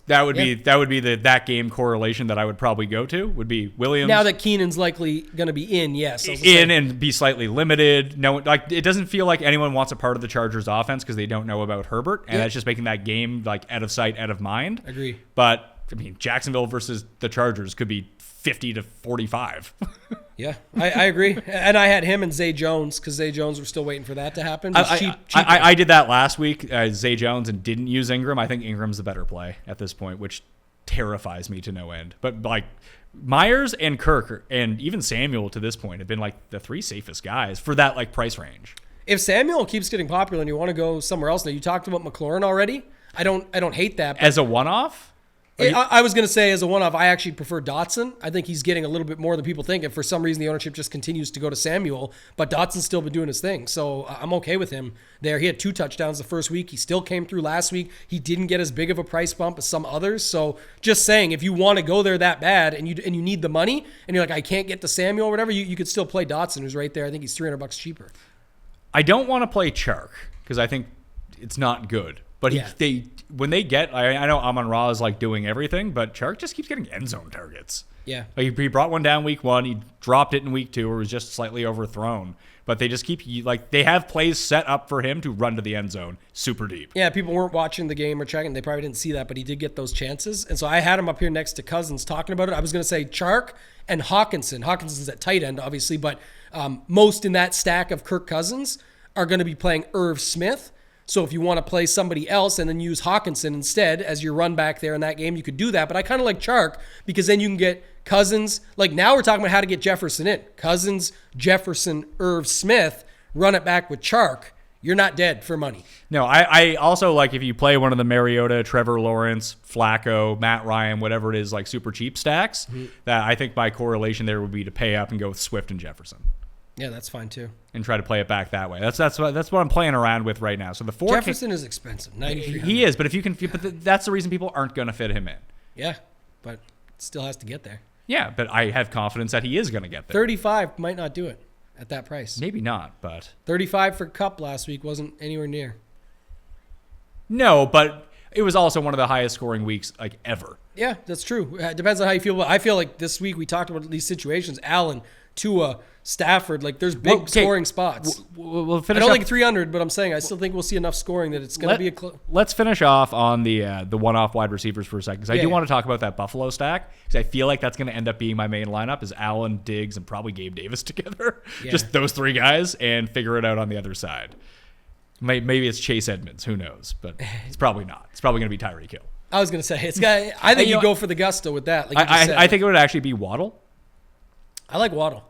That would be that game correlation that I would probably go to would be Williams. Now that Keenan's likely going to be in, yes. And be slightly limited. No, like it doesn't feel like anyone wants a part of the Chargers offense because they don't know about Herbert, and that's just making that game like out of sight, out of mind. Agree. But I mean, Jacksonville versus the Chargers could be 50-45. Yeah, I agree. And I had him and Zay Jones because Zay Jones, we're still waiting for that to happen. I did that last week, Zay Jones, and didn't use Ingram. I think Ingram's the better play at this point, which terrifies me to no end. But like Myers and Kirk and even Samuel to this point have been like the 3 safest guys for that like price range. If Samuel keeps getting popular and you want to go somewhere else, now you talked about McLaurin already. I don't hate that. As a one-off? I was going to say as a one-off, I actually prefer Dotson. I think he's getting a little bit more than people think. And for some reason, the ownership just continues to go to Samuel. But Dotson's still been doing his thing. So I'm okay with him there. He had 2 touchdowns the first week. He still came through last week. He didn't get as big of a price bump as some others. So just saying, if you want to go there that bad and you need the money and you're like, I can't get to Samuel or whatever, you could still play Dotson, who's right there. I think he's $300 cheaper. I don't want to play Chark because I think it's not good. But when they get, I know Amon-Ra is like doing everything, but Chark just keeps getting end zone targets. Yeah. Like he brought one down week 1. He dropped it in week 2 or was just slightly overthrown. But they just keep, like, they have plays set up for him to run to the end zone super deep. Yeah, people weren't watching the game or checking. They probably didn't see that, but he did get those chances. And so I had him up here next to Cousins talking about it. I was going to say Chark and Hawkinson. Hawkinson's at tight end, obviously, but most in that stack of Kirk Cousins are going to be playing Irv Smith. So if you want to play somebody else and then use Hawkinson instead as your run back there in that game, you could do that. But I kind of like Chark because then you can get Cousins. Like now we're talking about how to get Jefferson in. Cousins, Jefferson, Irv Smith, run it back with Chark. You're not dead for money. No, I also like if you play one of the Mariota, Trevor Lawrence, Flacco, Matt Ryan, whatever it is, like super cheap stacks, that I think my correlation there would be to pay up and go with Swift and Jefferson. Yeah, that's fine too. And try to play it back that way. That's what I'm playing around with right now. So the 4K, Jefferson is expensive. He is, but if you can, that's the reason people aren't going to fit him in. Yeah, but it still has to get there. Yeah, but I have confidence that he is going to get there. 35 might not do it at that price. Maybe not, but 35 for Cup last week wasn't anywhere near. No, but it was also one of the highest scoring weeks like ever. Yeah, that's true. It depends on how you feel. But I feel like this week we talked about these situations. Allen, Tua, Stafford, like there's big scoring spots. We'll finish. I don't think 300, but I'm saying I still think we'll see enough scoring that it's going to be a. Let's finish off on the one-off wide receivers for a second because I do want to talk about that Buffalo stack because I feel like that's going to end up being my main lineup is Allen, Diggs, and probably Gabe Davis together. Yeah. Just those 3 guys and figure it out on the other side. Maybe it's Chase Edmonds. Who knows? But it's probably not. It's probably going to be Tyreek Hill. I was going to say I think you go for the gusto with that. Like I think it would actually be Waddle. I like Waddle.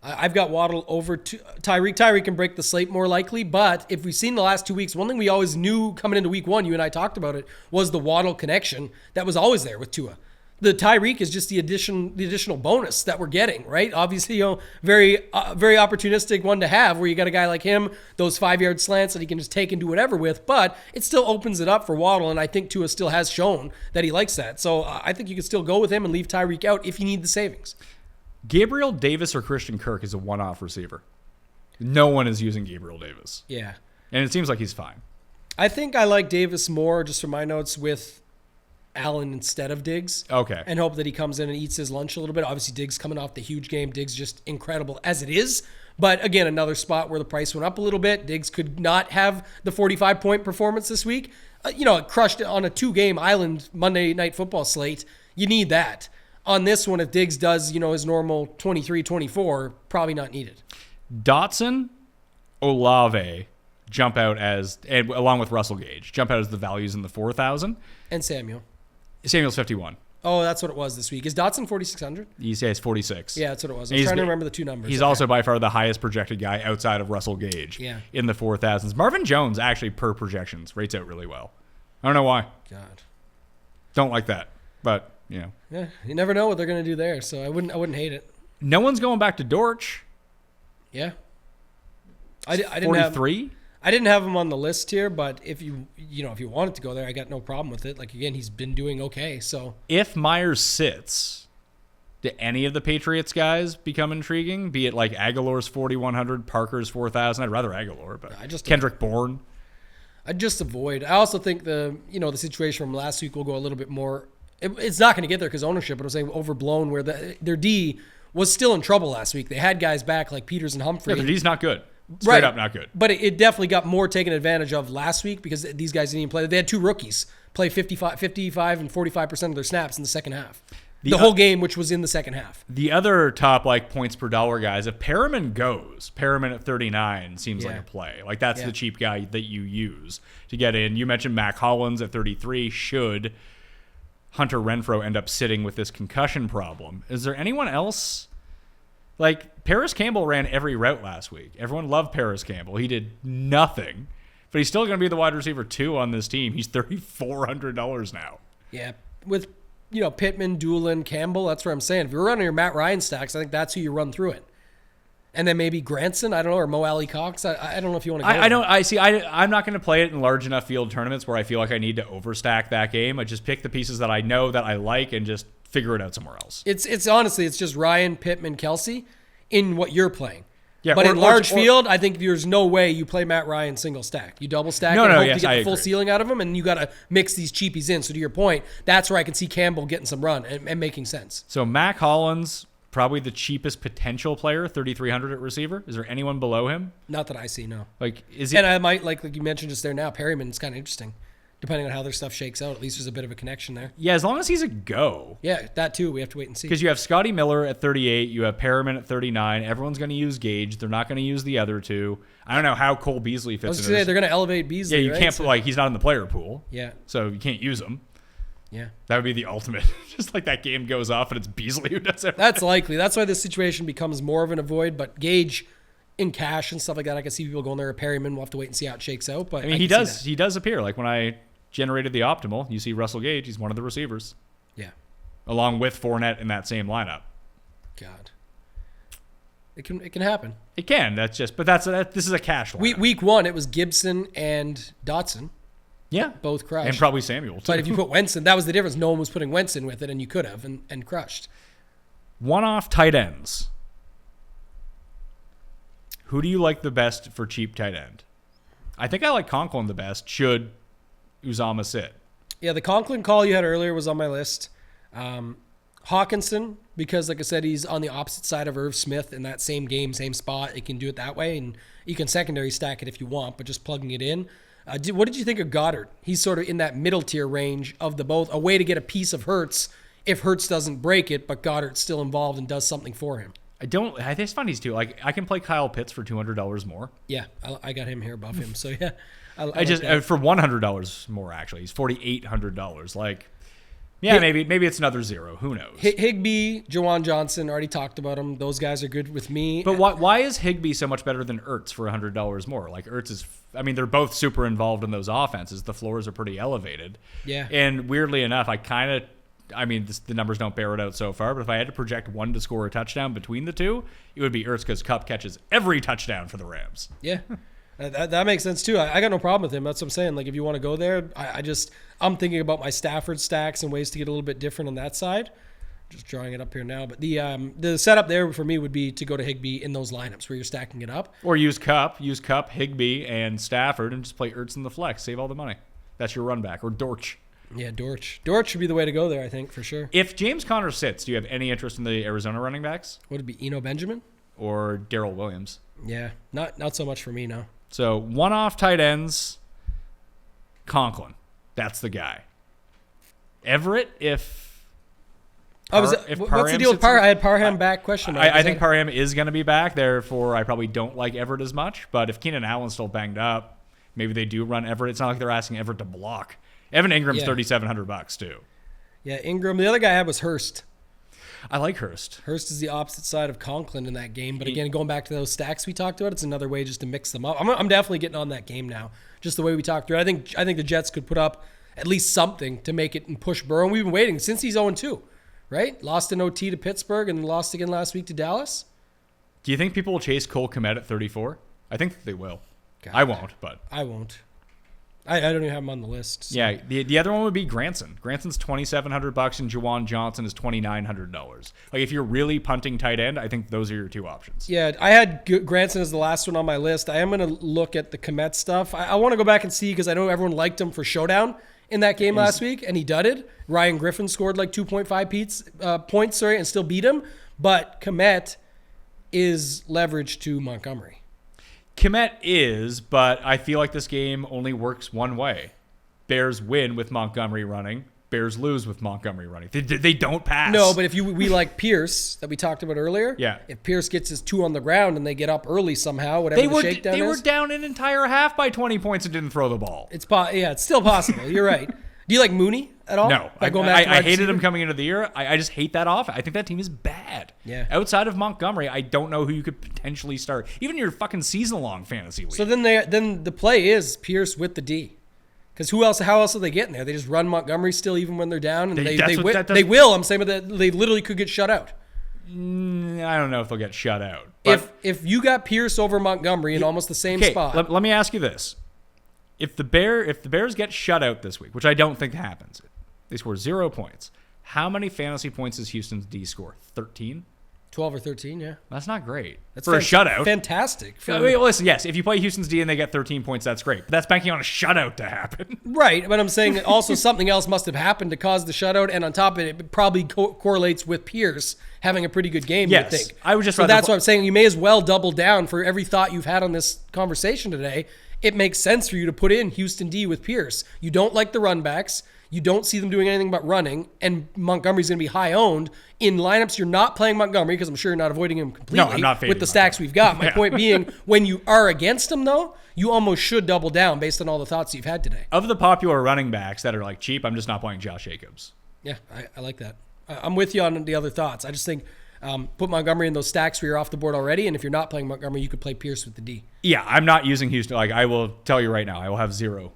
I've got Waddle over to Tyreek. Tyreek can break the slate more likely, but if we've seen the last 2 weeks, one thing we always knew coming into week 1, you and I talked about it, was the Waddle connection that was always there with Tua. The Tyreek is just the additional bonus that we're getting, right? Obviously, very opportunistic one to have where you got a guy like him, those 5-yard slants that he can just take and do whatever with, but it still opens it up for Waddle, and I think Tua still has shown that he likes that. So I think you can still go with him and leave Tyreek out if you need the savings. Gabriel Davis or Christian Kirk is a one-off receiver. No one is using Gabriel Davis. Yeah. And it seems like he's fine. I think I like Davis more, just from my notes, with Allen instead of Diggs. Okay. And hope that he comes in and eats his lunch a little bit. Obviously, Diggs coming off the huge game. Diggs just incredible as it is. But again, another spot where the price went up a little bit. Diggs could not have the 45-point performance this week. It crushed on a 2-game island Monday Night Football slate. You need that. on this one, if Diggs does, his normal 23, 24, probably not needed. Dotson, Olave jump out and along with Russell Gage, jump out as the values in the 4,000. And Samuel. Samuel's 51. Oh, that's what it was this week. Is Dotson 4,600? You say it's 46. Yeah, that's what it was. I'm trying to remember the two numbers. He's also by far the highest projected guy outside of Russell Gage in the 4,000s. Marvin Jones actually per projections rates out really well. I don't know why. God. Don't like that, but Yeah, you never know what they're going to do there, so I wouldn't hate it. No one's going back to Dortch. Yeah. I didn't 43? I didn't have him on the list here, but if you wanted to go there, I got no problem with it. Like, again, he's been doing okay. So if Myers sits, do any of the Patriots guys become intriguing? Be it like Aguilar's 4,100, Parker's 4,000. I'd rather Aguilar, but Kendrick Bourne. I'd just avoid. I also think the situation from last week will go a little bit more. It's not going to get there because ownership, but I'm saying overblown. Where their D was still in trouble last week. They had guys back like Peters and Humphrey. Yeah, their D's not good. Straight up not good. But it definitely got more taken advantage of last week because these guys didn't even play. They had two rookies play 55 and 45% of their snaps in the second half. The whole game, which was in the second half. The other top points per dollar guys, if Perriman goes, Perriman at 39 seems like a play. Like that's the cheap guy that you use to get in. You mentioned Mac Hollins at 33. Should Hunter Renfrow end up sitting with this concussion problem? Is there anyone else? Like, Paris Campbell ran every route last week. Everyone loved Paris Campbell. He did nothing. But he's still going to be the wide receiver 2 on this team. He's $3,400 now. Yeah. With, Pittman, Doolin, Campbell, that's what I'm saying. If you're running your Matt Ryan stacks, I think that's who you run through it. And then maybe Granson, I don't know, or Mo Alley Cox. I don't know if you want to go I'm not going to play it in large enough field tournaments where I feel like I need to overstack that game. I just pick the pieces that I know that I like and just figure it out somewhere else. It's honestly, it's just Ryan, Pittman, Kelsey in what you're playing. Yeah, but in large field, I think there's no way you play Matt Ryan single stack. You double stack and hope to get the full ceiling out of him, and you got to mix these cheapies in. So to your point, that's where I can see Campbell getting some run and making sense. So Mac Hollins, probably the cheapest potential player, 3,300 at receiver. Is there anyone below him? Not that I see, no. And I might, like you mentioned just there now, Perryman's kind of interesting. Depending on how their stuff shakes out, at least there's a bit of a connection there. Yeah, as long as he's a go. Yeah, that too. We have to wait and see. Because you have Scotty Miller at 38. You have Perriman at 39. Everyone's going to use Gage. They're not going to use the other two. I don't know how Cole Beasley fits into this. They're going to elevate Beasley. Yeah, you can't, he's not in the player pool. Yeah. So you can't use him. Yeah. That would be the ultimate. Just like that game goes off and it's Beasley who does everything. That's likely. That's why this situation becomes more of an avoid. But Gage in cash and stuff like that, I can see people going there. Perryman, we'll have to wait and see how it shakes out. But he does appear. Like when I generated the optimal, you see Russell Gage, he's one of the receivers. Yeah. Along with Fournette in that same lineup. God. It can happen. It can. This is a cash lineup. Week 1, it was Gibson and Dotson. Yeah. Both crushed. And probably Samuel, too. But if you put Wentz in, that was the difference. No one was putting Wentz in with it, and you could have, and crushed. One-off tight ends. Who do you like the best for cheap tight end? I think I like Conklin the best, should Uzama sit. Yeah, the Conklin call you had earlier was on my list. Hawkinson, because like I said, he's on the opposite side of Irv Smith in that same game, same spot. It can do it that way, and you can secondary stack it if you want, but just plugging it in. What did you think of Goddard? He's sort of in that middle tier range of the both, a way to get a piece of Hurts if Hurts doesn't break it, but Goddard's still involved and does something for him. I think it's funny too. Like I can play Kyle Pitts for $200 more. Yeah, I got him here above him. So yeah, I just for $100 more actually. He's $4,800. Like, yeah, maybe it's another zero. Who knows? Higbee, Jawan Johnson, already talked about him. Those guys are good with me. But why is Higbee so much better than Ertz for $100 more? Like Ertz is, they're both super involved in those offenses. The floors are pretty elevated. Yeah. And weirdly enough, the numbers don't bear it out so far, but if I had to project one to score a touchdown between the two, it would be Ertz because Kupp catches every touchdown for the Rams. Yeah. That makes sense too. I got no problem with him. That's what I'm saying. Like if you want to go there, I'm thinking about my Stafford stacks and ways to get a little bit different on that side. Just drawing it up here now. But the setup there for me would be to go to Higbee in those lineups where you're stacking it up. Or use Kupp, Higbee, and Stafford, and just play Ertz in the flex. Save all the money. That's your run back. Or Dortch. Yeah, Dortch. Dortch should be the way to go there, I think, for sure. If James Conner sits, do you have any interest in the Arizona running backs? Would it be Eno Benjamin? Or Darrell Williams? Yeah, not so much for me, no. So, one-off tight ends, Conklin. That's the guy. Everett, if What's the deal with Parham? I had Parham back, question mark. I think Parham is going to be back. Therefore, I probably don't like Everett as much. But if Keenan Allen's still banged up, maybe they do run Everett. It's not like they're asking Everett to block. Evan Ingram's $3,700 too. Yeah, Ingram. The other guy I had was Hurst. I like Hurst. Hurst is the opposite side of Conklin in that game. But again, going back to those stacks we talked about, it's another way just to mix them up. I'm definitely getting on that game now, just the way we talked through it. I think the Jets could put up at least something to make it and push Burrow. And we've been waiting since he's 0-2, right? Lost in OT to Pittsburgh and lost again last week to Dallas. Do you think people will chase Cole Kmet at 34? I think they will. God, I won't, but I won't. I don't even have him on the list. So. Yeah, the other one would be Granson. Granson's $2,700 and Juwan Johnson is $2,900. Like if you're really punting tight end, I think those are your two options. Yeah, I had Granson as the last one on my list. I am going to look at the Kmet stuff. I want to go back and see because I know everyone liked him for Showdown in that game last week, and he dudded. Ryan Griffin scored like 2.5 points, and still beat him. But Kmet is leveraged to Montgomery. Kmet is, but I feel like this game only works one way. Bears win with Montgomery running. Bears lose with Montgomery running. They don't pass. No, but if we like Pierce that we talked about earlier. Yeah. If Pierce gets his 2 on the ground and they get up early somehow, whatever the shakedown is. They were down an entire half by 20 points and didn't throw the ball. It's still possible. You're right. Do you like Mooney at all? No. I hated him coming into the year. I just hate that offense. I think that team is bad. Yeah. Outside of Montgomery, I don't know who you could potentially start. Even your fucking season-long fantasy league. So then the play is Pierce with the D. Because how else are they getting there? They just run Montgomery still even when they're down, and they will. I'm saying that they literally could get shut out. I don't know if they'll get shut out. If you got Pierce over Montgomery in almost the same spot. Let me ask you this. If the Bears get shut out this week, which I don't think happens, they score 0 points. How many fantasy points does Houston's D score? 13? 12 or 13, yeah. That's not great. That's for a shutout. Fantastic. Listen, yes, if you play Houston's D and they get 13 points, that's great. But that's banking on a shutout to happen. Right, but I'm saying also something else must have happened to cause the shutout, and on top of it probably correlates with Pierce having a pretty good game, yes, you think. I would just so that's what I'm saying. You may as well double down for every thought you've had on this conversation today. It makes sense for you to put in Houston D with Pierce. You don't like the run backs. You don't see them doing anything but running, and Montgomery's going to be high owned. In lineups, you're not playing Montgomery because I'm sure you're not avoiding him completely. No, I'm not fading with the stacks we've got. My point being, when you are against him, though, you almost should double down based on all the thoughts you've had today. Of the popular running backs that are like cheap, I'm just not playing Josh Jacobs. Yeah, I like that. I'm with you on the other thoughts. I just think put Montgomery in those stacks where you're off the board already, and if you're not playing Montgomery, you could play Pierce with the D. Yeah, I'm not using Houston. Like, I will tell you right now, I will have 0%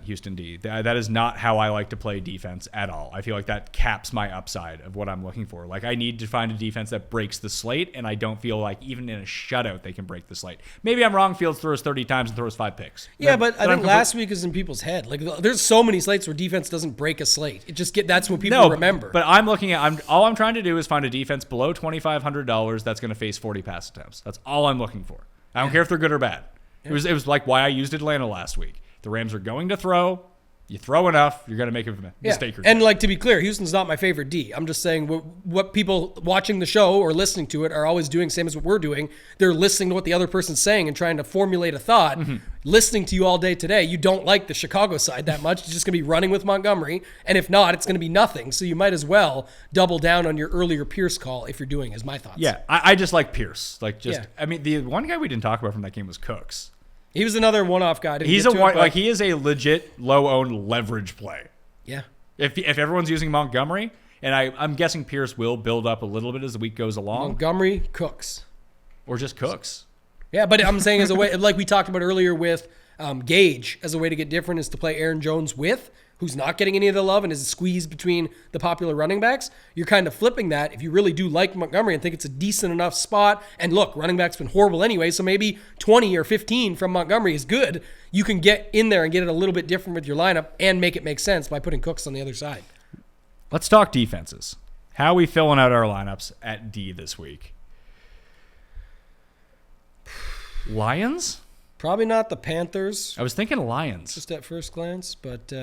Houston D. That is not how I like to play defense at all. I feel like that caps my upside of what I'm looking for. Like, I need to find a defense that breaks the slate, and I don't feel like even in a shutout they can break the slate. Maybe I'm wrong. Fields throws 30 times and throws 5 picks. Yeah, but I think last week is in people's head. Like, there's so many slates where defense doesn't break a slate. That's what people remember. But I'm looking at all I'm trying to do is find a defense below $2,500 that's going to face 40 pass attempts. That's all I'm looking for. I don't care if they're good or bad. Yeah. It was like why I used Atlanta last week. The Rams are going to throw. You throw enough, you're going to make a mistake. Yeah. And like, to be clear, Houston's not my favorite D. I'm just saying what people watching the show or listening to it are always doing, same as what we're doing. They're listening to what the other person's saying and trying to formulate a thought. Mm-hmm. Listening to you all day today, you don't like the Chicago side that much. You're just going to be running with Montgomery. And if not, it's going to be nothing. So you might as well double down on your earlier Pierce call if you're doing, is my thoughts. Yeah, I just like Pierce. I mean, the one guy we didn't talk about from that game was Cooks. He was another one-off guy. He is a legit low-owned leverage play. Yeah. If everyone's using Montgomery, and I'm guessing Pierce will build up a little bit as the week goes along. Montgomery, Cooks, or just Cooks. Yeah, but I'm saying as a way, like we talked about earlier with Gage, as a way to get different is to play Aaron Jones with, who's not getting any of the love and is squeezed between the popular running backs. You're kind of flipping that if you really do like Montgomery and think it's a decent enough spot. And look, running back's been horrible anyway, so maybe 20 or 15 from Montgomery is good. You can get in there and get it a little bit different with your lineup and make it make sense by putting Cooks on the other side. Let's talk defenses. How are we filling out our lineups at D this week? Lions? Probably not the Panthers. I was thinking Lions. Just at first glance, but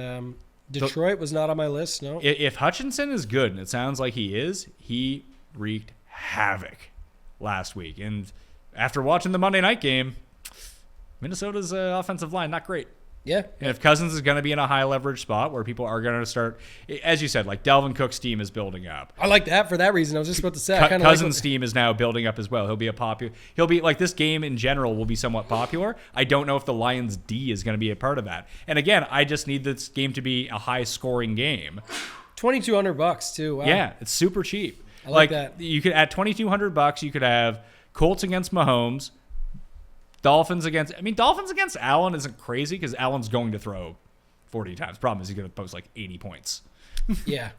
Detroit was not on my list, no. If Hutchinson is good, and it sounds like he is, he wreaked havoc last week. And after watching the Monday night game, Minnesota's offensive line, not great. Yeah. And if Cousins is going to be in a high leverage spot where people are going to start, as you said, like Dalvin Cook's team is building up. I like that for that reason. I was just about to say. I Cousins' team is now building up as well. He'll be like, this game in general will be somewhat popular. I don't know if the Lions D is going to be a part of that. And again, I just need this game to be a high scoring game. $2,200 too. Wow. Yeah, it's super cheap. I like that. You could at $2,200, you could have Colts against Mahomes. Dolphins against Allen isn't crazy because Allen's going to throw 40 times. Problem is he's going to post like 80 points. Yeah.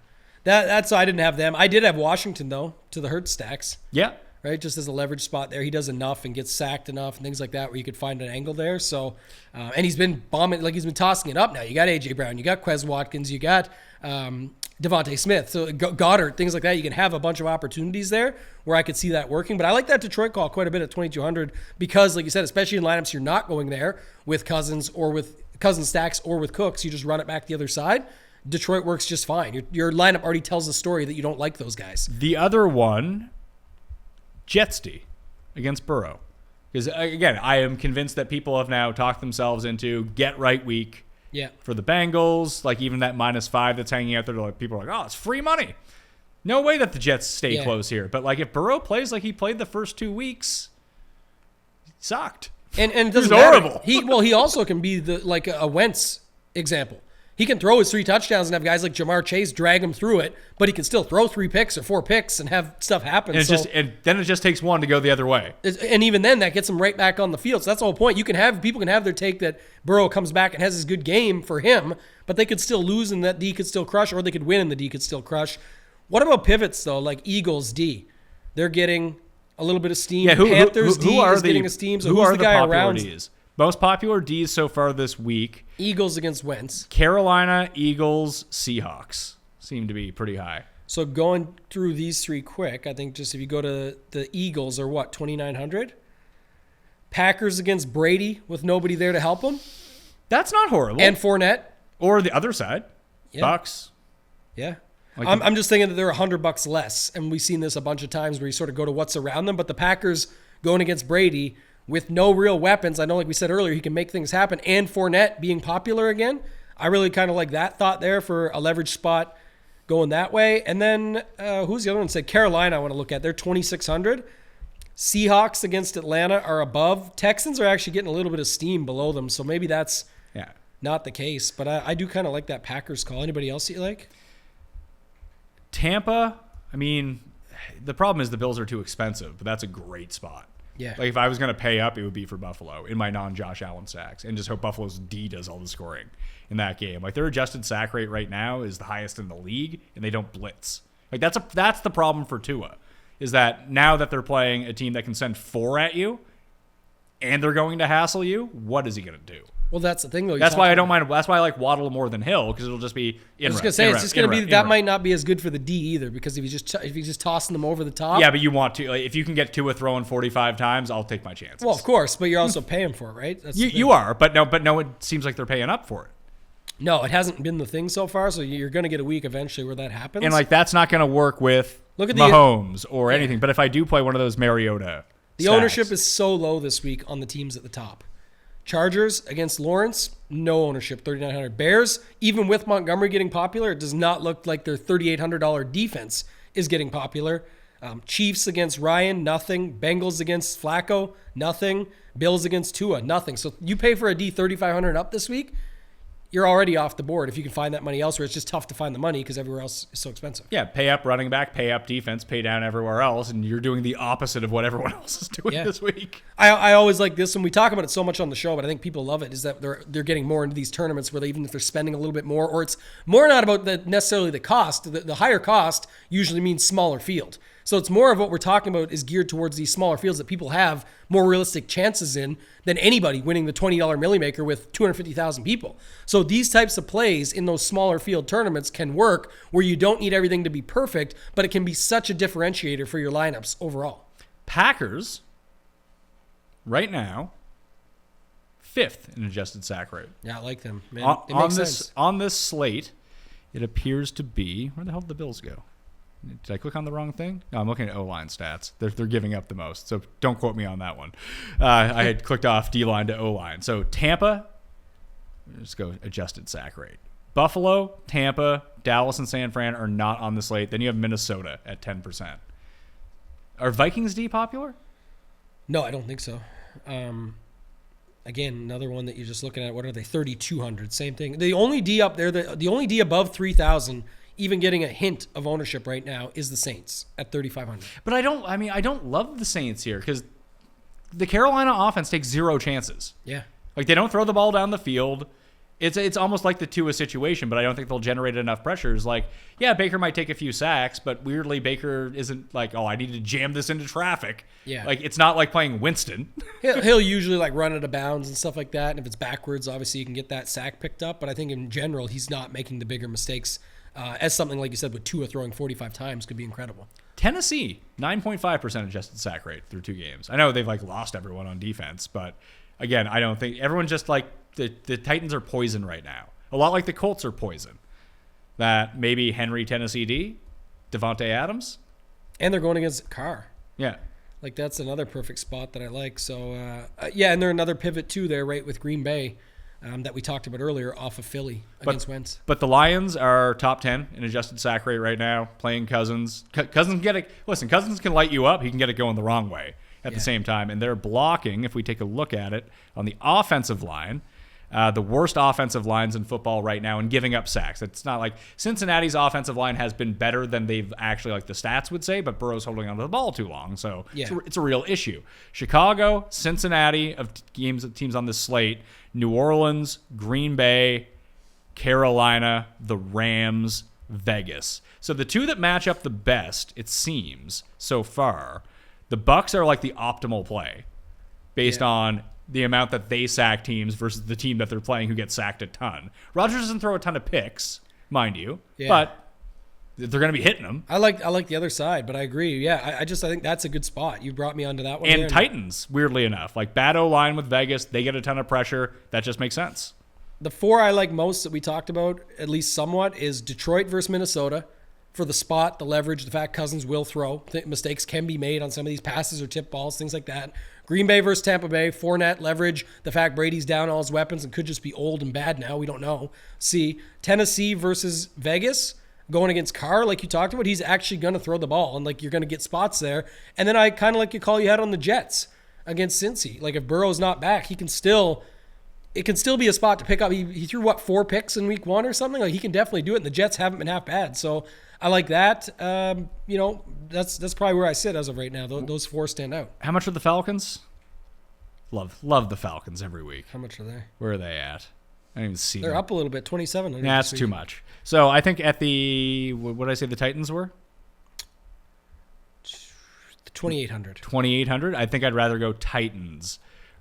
That's I didn't have them. I did have Washington, though, to the Hurts stacks. Yeah. Right? Just as a leverage spot there. He does enough and gets sacked enough and things like that where you could find an angle there. So, and he's been bombing, like he's been tossing it up now. You got A.J. Brown, you got Quez Watkins, you got Devontae Smith, so Goddard, things like that. You can have a bunch of opportunities there where I could see that working. But I like that Detroit call quite a bit at 2,200 because, like you said, especially in lineups you're not going there with Cousins or with Cousins stacks or with Cooks, you just run it back the other side. Detroit works just fine. Your lineup already tells the story that you don't like those guys. The other one, Jets D against Burrow. Because, again, I am convinced that people have now talked themselves into get right week. Yeah. For the Bengals, like even that -5 that's hanging out there, like people are like, oh, it's free money. No way that the Jets stay close here. But like if Burrow plays like he played the first 2 weeks, he sucked. And it doesn't He's matter. horrible. He also can be like a Wentz example. He can throw his 3 touchdowns and have guys like Jamar Chase drag him through it, but he can still throw 3 picks or 4 picks and have stuff happen. And then it just takes one to go the other way. And even then, that gets him right back on the field. So that's the whole point. People can have their take that Burrow comes back and has his good game for him, but they could still lose and that D could still crush, or they could win and the D could still crush. What about pivots though, like Eagles D? They're getting a little bit of steam. Yeah, Panthers D is getting a steam. So who's the guy around? Ds? Most popular Ds so far this week. Eagles against Wentz. Carolina, Eagles, Seahawks seem to be pretty high. So going through these 3 quick, I think just if you go to the Eagles are what, 2,900? Packers against Brady with nobody there to help them. That's not horrible. And Fournette. Or the other side, Bucks. Yeah. Like I'm just thinking that they're $100 less, and we've seen this a bunch of times where you sort of go to what's around them. But the Packers going against Brady with no real weapons, I know, like we said earlier, he can make things happen. And Fournette being popular again, I really kind of like that thought there for a leverage spot going that way. And then who's the other one? Said Carolina. I want to look at. They're 2,600. Seahawks against Atlanta are above. Texans are actually getting a little bit of steam below them, so maybe that's not the case. But I do kind of like that Packers call. Anybody else you like? Tampa, I mean, the problem is the Bills are too expensive, but that's a great spot. Yeah. Like if I was going to pay up, it would be for Buffalo in my non-Josh Allen stacks and just hope Buffalo's D does all the scoring in that game. Like their adjusted sack rate right now is the highest in the league and they don't blitz. Like that's the problem for Tua is that now that they're playing a team that can send 4 at you and they're going to hassle you, what is he going to do? Well, that's the thing, though. That's why I don't mind. That's why I like Waddle more than Hill because it'll just be. I was gonna say it's just gonna be that might not be as good for the D either because if he's just tossing them over the top. Yeah, but you want to if you can get Tua throwing 45 times, I'll take my chances. Well, of course, but you're also paying for it, right? That's you are, but no, it seems like they're paying up for it. No, it hasn't been the thing so far. So you're gonna get a week eventually where that happens. And like that's not gonna work with Mahomes or anything. But if I do play one of those Mariota, the ownership is so low this week on the teams at the top. Chargers against Lawrence, no ownership, 3,900. Bears, even with Montgomery getting popular, it does not look like their $3,800 defense is getting popular. Chiefs against Ryan, nothing. Bengals against Flacco, nothing. Bills against Tua, nothing. So you pay for a D 3,500 up this week, you're already off the board. If you can find that money elsewhere, it's just tough to find the money because everywhere else is so expensive. Yeah, pay up running back, pay up defense, pay down everywhere else, and you're doing the opposite of what everyone else is doing this week. I always like this, and we talk about it so much on the show, but I think people love it, is that they're getting more into these tournaments where even if they're spending a little bit more, or it's more not about necessarily the cost. The higher cost usually means smaller field. So it's more of what we're talking about is geared towards these smaller fields that people have more realistic chances in than anybody winning the $20 Millie Maker with 250,000 people. So these types of plays in those smaller field tournaments can work where you don't need everything to be perfect, but it can be such a differentiator for your lineups overall. Packers, right now, 5th in adjusted sack rate. Yeah, I like them. Man, it makes sense. On this slate, it appears to be, where the hell did the Bills go? Did I click on the wrong thing? No, I'm looking at O-line stats. They're giving up the most, so don't quote me on that one. I had clicked off D-line to O-line. So Tampa, Let's go adjusted sack rate. Buffalo, Tampa, Dallas, and San Fran are not on the slate. Then you have Minnesota at 10%. Are Vikings D popular? No, I don't think so. Again, another one that you're just looking at. What are they? 3,200. Same thing. The only D up there, the only D above 3,000, even getting a hint of ownership right now, is the Saints at 3,500. But I don't love the Saints here because the Carolina offense takes zero chances. Yeah. Like, they don't throw the ball down the field. It's almost like the Tua situation, but I don't think they'll generate enough pressures. Like, yeah, Baker might take a few sacks, but weirdly, Baker isn't like, oh, I need to jam this into traffic. Yeah. Like, it's not like playing Winston. He'll usually like run out of bounds and stuff like that. And if it's backwards, obviously you can get that sack picked up. But I think in general, he's not making the bigger mistakes. As something like you said with Tua throwing 45 times could be incredible. Tennessee, 9.5% adjusted sack rate through 2 games. I know they've like lost everyone on defense, but again, I don't think everyone just like the Titans are poison right now. A lot like the Colts are poison. That maybe Henry, Tennessee D, Devontae Adams. And they're going against Carr. Yeah. Like, that's another perfect spot that I like. So, yeah, and they're another pivot, too, there, right, with Green Bay that we talked about earlier off of Philly against Wentz. But the Lions are top 10 in adjusted sack rate right now, playing Cousins. Cousins can light you up. He can get it going the wrong way at the same time. And they're blocking, if we take a look at it, on the offensive line, the worst offensive lines in football right now and giving up sacks. It's not like Cincinnati's offensive line has been better than they've actually, like the stats would say, but Burrow's holding onto the ball too long. So it's a real issue. Chicago, Cincinnati of teams on this slate, New Orleans, Green Bay, Carolina, the Rams, Vegas. So the two that match up the best, it seems, so far, the Bucs are like the optimal play based on the amount that they sack teams versus the team that they're playing who gets sacked a ton. Rodgers doesn't throw a ton of picks, mind you, but they're going to be hitting them. I like the other side, but I agree. Yeah, I think that's a good spot. You brought me onto that one. And Titans, weirdly enough, like bad O-line with Vegas, they get a ton of pressure. That just makes sense. The 4 I like most that we talked about, at least somewhat, is Detroit versus Minnesota. For the spot, the leverage, the fact Cousins will throw. Mistakes can be made on some of these passes or tip balls, things like that. Green Bay versus Tampa Bay, Fournette, leverage, the fact Brady's down all his weapons and could just be old and bad now. We don't know. C, Tennessee versus Vegas, going against Carr, like you talked about. He's actually going to throw the ball, and like you're going to get spots there. And then I kind of like your call you had on the Jets against Cincy. Like if Burrow's not back, it can still be a spot to pick up. He threw, 4 picks in week 1 or something? Like he can definitely do it, and the Jets haven't been half bad. So I like that. That's probably where I sit as of right now. Those 4 stand out. How much are the Falcons? Love the Falcons every week. How much are they? Where are they at? I didn't even see They're them. up a little bit, 27. That's too much. So I think at the, what did I say the Titans were? 2,800. 2,800. I think I'd rather go Titans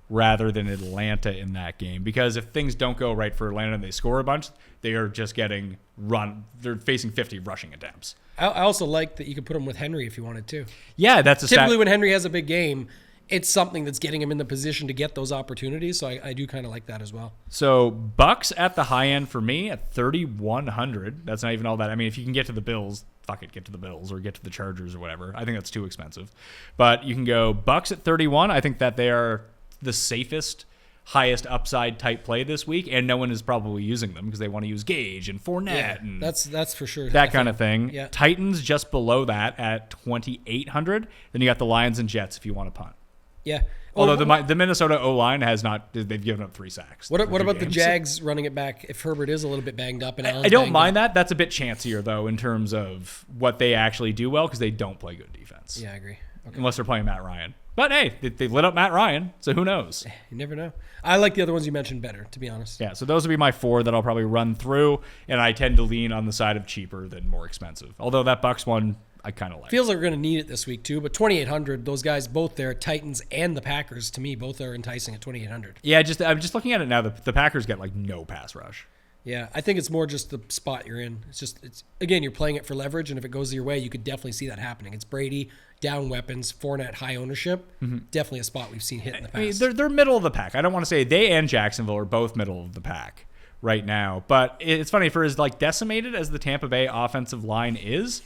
rather than Atlanta in that game, because if things don't go right for Atlanta and they score a bunch, they are just getting run. They're facing 50 rushing attempts. I also like that you could put him with Henry if you wanted to. Yeah, that's a typically when Henry has a big game, it's something that's getting him in the position to get those opportunities. So I do kind of like that as well. So Bucks at the high end for me at 3,100. That's not even all that. I mean, if you can get to the Bills, fuck it, get to the Bills or get to the Chargers or whatever. I think that's too expensive. But you can go Bucks at 31. I think that they are the safest, highest upside type play this week, and no one is probably using them because they want to use Gage and Fournette. And that's for sure. That kind of thing. Yeah. Titans just below that at 2,800. Then you got the Lions and Jets if you want to punt. Yeah. Although the Minnesota O-line has not, they've given up 3 sacks. What about the Jags running it back if Herbert is a little bit banged up? And I don't mind that. That's a bit chancier, though, in terms of what they actually do well, because they don't play good defense. Yeah, I agree. Okay. Unless they're playing Matt Ryan. But hey, they lit up Matt Ryan, so who knows? You never know. I like the other ones you mentioned better, to be honest. Yeah, so those would be my 4 that I'll probably run through, and I tend to lean on the side of cheaper than more expensive. Although that Bucks one, I kind of like. Feels like we're going to need it this week too, but 2,800, those guys both there, Titans and the Packers, to me, both are enticing at 2,800. Yeah, I'm just looking at it now. The Packers get like no pass rush. Yeah, I think it's more just the spot you're in. It's again, you're playing it for leverage, and if it goes your way, you could definitely see that happening. It's Brady, down weapons, Fournette, high ownership. Definitely a spot we've seen hit in the past. I mean, they're middle of the pack. I don't want to say they and Jacksonville are both middle of the pack right now, but it's funny, for as like decimated as the Tampa Bay offensive line is,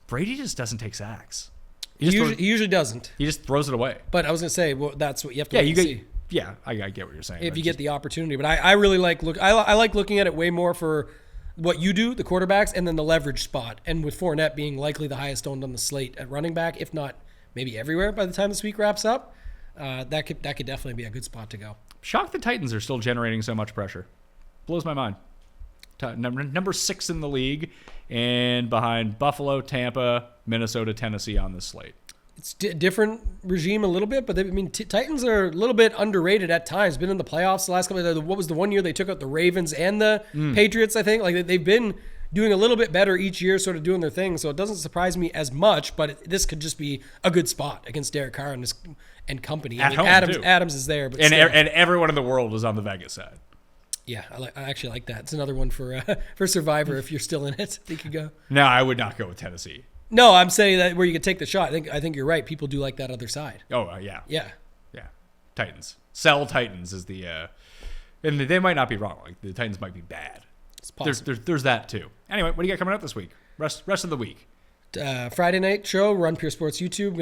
Brady just doesn't take sacks. He usually doesn't. He just throws it away. But I was going to say, well, that's what you have to see. Yeah, I get what you're saying. If you get the opportunity. But I really like I like looking at it way more for what you do, the quarterbacks, and then the leverage spot. And with Fournette being likely the highest owned on the slate at running back, if not maybe everywhere by the time this week wraps up, that could definitely be a good spot to go. Shocked the Titans are still generating so much pressure. Blows my mind. Number 6 in the league, and behind Buffalo, Tampa, Minnesota, Tennessee on this slate. It's different regime a little bit, but Titans are a little bit underrated at times. Been in the playoffs the last couple of years. What was the one year they took out the Ravens and the Patriots, I think? Like, they've been doing a little bit better each year, sort of doing their thing. So it doesn't surprise me as much, but this could just be a good spot against Derek Carr and company. At home, Adams is there. But and everyone in the world is on the Vegas side. Yeah, I actually like that. It's another one for Survivor if you're still in it. You could go. No, I would not go with Tennessee. No, I'm saying that where you could take the shot. I think you're right. People do like that other side. Oh, yeah. Yeah. Titans. Sell Titans is the and they might not be wrong. Like, the Titans might be bad. It's possible. There's that too. Anyway, what do you got coming up this week? Rest of the week. Friday night show, Run Pure Sports YouTube.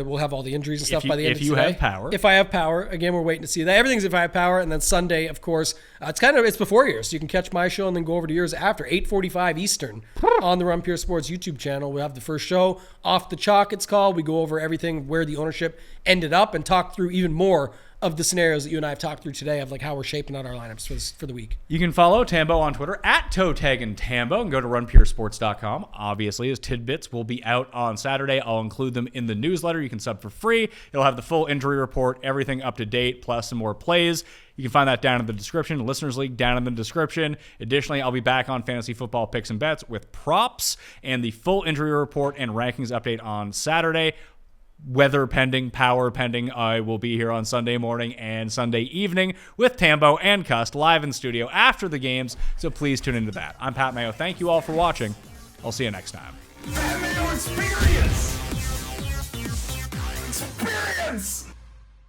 We'll have all the injuries and stuff by the end of today. If you have power. If I have power. Again, we're waiting to see that. Everything's if I have power. And then Sunday, of course, it's before yours. So you can catch my show and then go over to yours after 8:45 Eastern on the Run Pure Sports YouTube channel. We'll have the first show, Off the Chalk it's called. We go over everything, where the ownership ended up, and talk through even more of the scenarios that you and I have talked through today of like how we're shaping out our lineups for the week. You can follow Tambo on Twitter at ToeTaggingTambo and go to runpuresports.com. Obviously, his tidbits will be out on Saturday. I'll include them in the newsletter. You can sub for free. It'll have the full injury report, everything up to date, plus some more plays. You can find that down in the description. Listeners League down in the description. Additionally, I'll be back on Fantasy Football Picks and Bets with props and the full injury report and rankings update on Saturday. Weather pending, power pending, I will be here on Sunday morning and Sunday evening with Tambo and Cust live in studio after the games, so please tune into that. I'm Pat Mayo. Thank you all for watching. I'll see you next time. Mayo Experience! Experience!